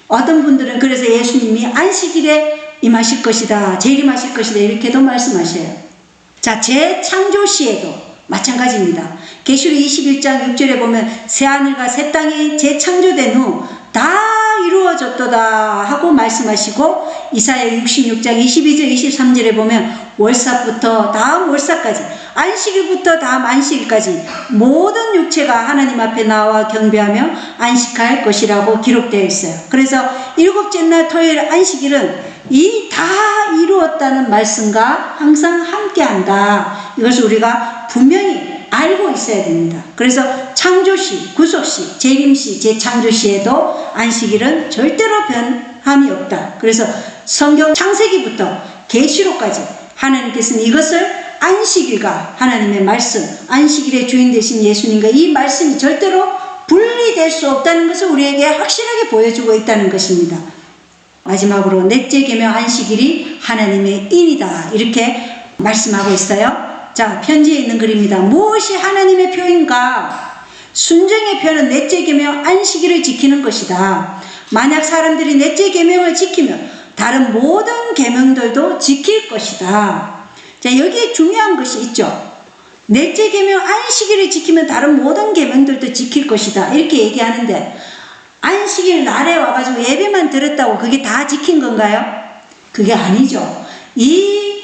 어떤 분들은 그래서 예수님이 안식일에 임하실 것이다, 재림하실 것이다 이렇게도 말씀하셔요. 자, 재창조시에도 마찬가지입니다. 계시록 21장 6절에 보면 새하늘과 새 땅이 재창조된 후 다 이루어졌도다 하고 말씀하시고 이사야 66장 22절 23절에 보면 월삭부터 다음 월삭까지 안식일부터 다음 안식일까지 모든 육체가 하나님 앞에 나와 경배하며 안식할 것이라고 기록되어 있어요. 그래서 일곱째 날 토요일 안식일은 이 다 이루었다는 말씀과 항상 함께한다. 이것을 우리가 분명히 알고 있어야 됩니다. 그래서 창조시, 구속시, 재림시, 재창조시에도 안식일은 절대로 변함이 없다. 그래서 성경 창세기부터 계시록까지 하나님께서는 이것을 안식일과 하나님의 말씀, 안식일의 주인 되신 예수님과 이 말씀이 절대로 분리될 수 없다는 것을 우리에게 확실하게 보여주고 있다는 것입니다. 마지막으로 넷째 계명 안식일이 하나님의 인이다 이렇게 말씀하고 있어요. 자, 편지에 있는 글입니다. 무엇이 하나님의 표인가? 순종의 표는 넷째 계명 안식일을 지키는 것이다. 만약 사람들이 넷째 계명을 지키면 다른 모든 계명들도 지킬 것이다. 자, 여기에 중요한 것이 있죠. 넷째 계명 안식일을 지키면 다른 모든 계명들도 지킬 것이다 이렇게 얘기하는데 안식일 날에 와가지고 예배만 드렸다고 그게 다 지킨 건가요? 그게 아니죠. 이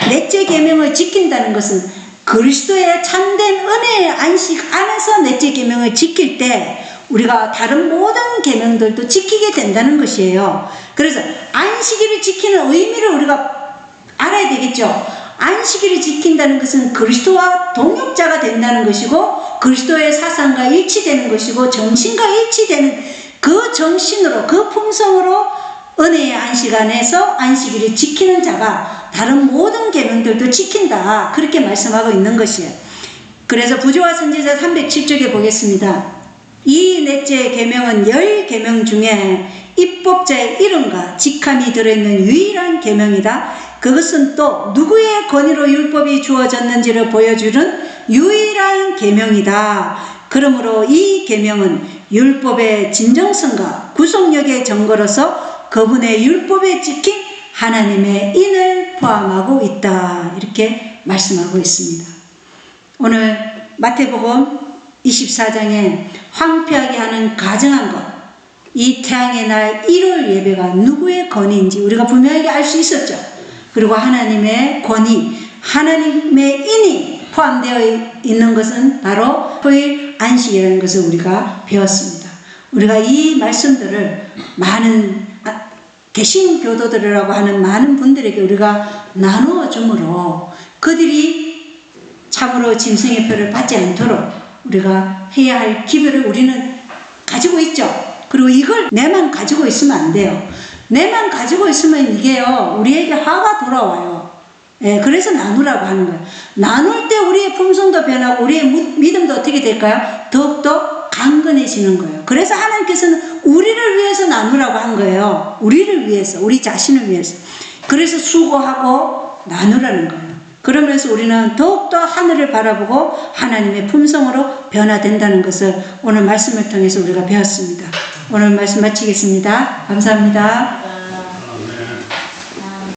넷째 계명을 지킨다는 것은 그리스도의 참된 은혜의 안식 안에서 넷째 계명을 지킬 때 우리가 다른 모든 계명들도 지키게 된다는 것이에요. 그래서 안식일을 지키는 의미를 우리가 알아야 되겠죠. 안식일을 지킨다는 것은 그리스도와 동역자가 된다는 것이고 그리스도의 사상과 일치되는 것이고 정신과 일치되는 그 정신으로 그 품성으로 은혜의 안식 안에서 안식일을 지키는 자가 다른 모든 계명들도 지킨다 그렇게 말씀하고 있는 것이에요. 그래서 부조와 선지자 307쪽에 보겠습니다. 이 넷째 계명은 10계명 중에 입법자의 이름과 직함이 들어있는 유일한 계명이다. 그것은 또 누구의 권위로 율법이 주어졌는지를 보여주는 유일한 계명이다. 그러므로 이 계명은 율법의 진정성과 구속력의 증거로서 그분의 율법에 찍힌 하나님의 인을 포함하고 있다. 이렇게 말씀하고 있습니다. 오늘 마태복음 24장에 황폐하게 하는 가증한 것, 이 태양의 날 일요일 예배가 누구의 권위인지 우리가 분명하게 알 수 있었죠. 그리고 하나님의 권위, 하나님의 인이 포함되어 있는 것은 바로 토요일 안식이라는 것을 우리가 배웠습니다. 우리가 이 말씀들을 많은 개신교도들이라고 하는 많은 분들에게 우리가 나누어 주므로 그들이 참으로 짐승의 표를 받지 않도록 우리가 해야 할 기별을 우리는 가지고 있죠. 그리고 이걸 내만 가지고 있으면 안 돼요. 내만 가지고 있으면 이게요, 우리에게 화가 돌아와요. 예, 그래서 나누라고 하는 거예요. 나눌 때 우리의 품성도 변하고 우리의 믿음도 어떻게 될까요? 더욱더 강건해지는 거예요. 그래서 하나님께서는 우리를 위해서 나누라고 한 거예요. 우리를 위해서, 우리 자신을 위해서. 그래서 수고하고 나누라는 거예요. 그러면서 우리는 더욱더 하늘을 바라보고 하나님의 품성으로 변화된다는 것을 오늘 말씀을 통해서 우리가 배웠습니다. 오늘 말씀 마치겠습니다. 감사합니다.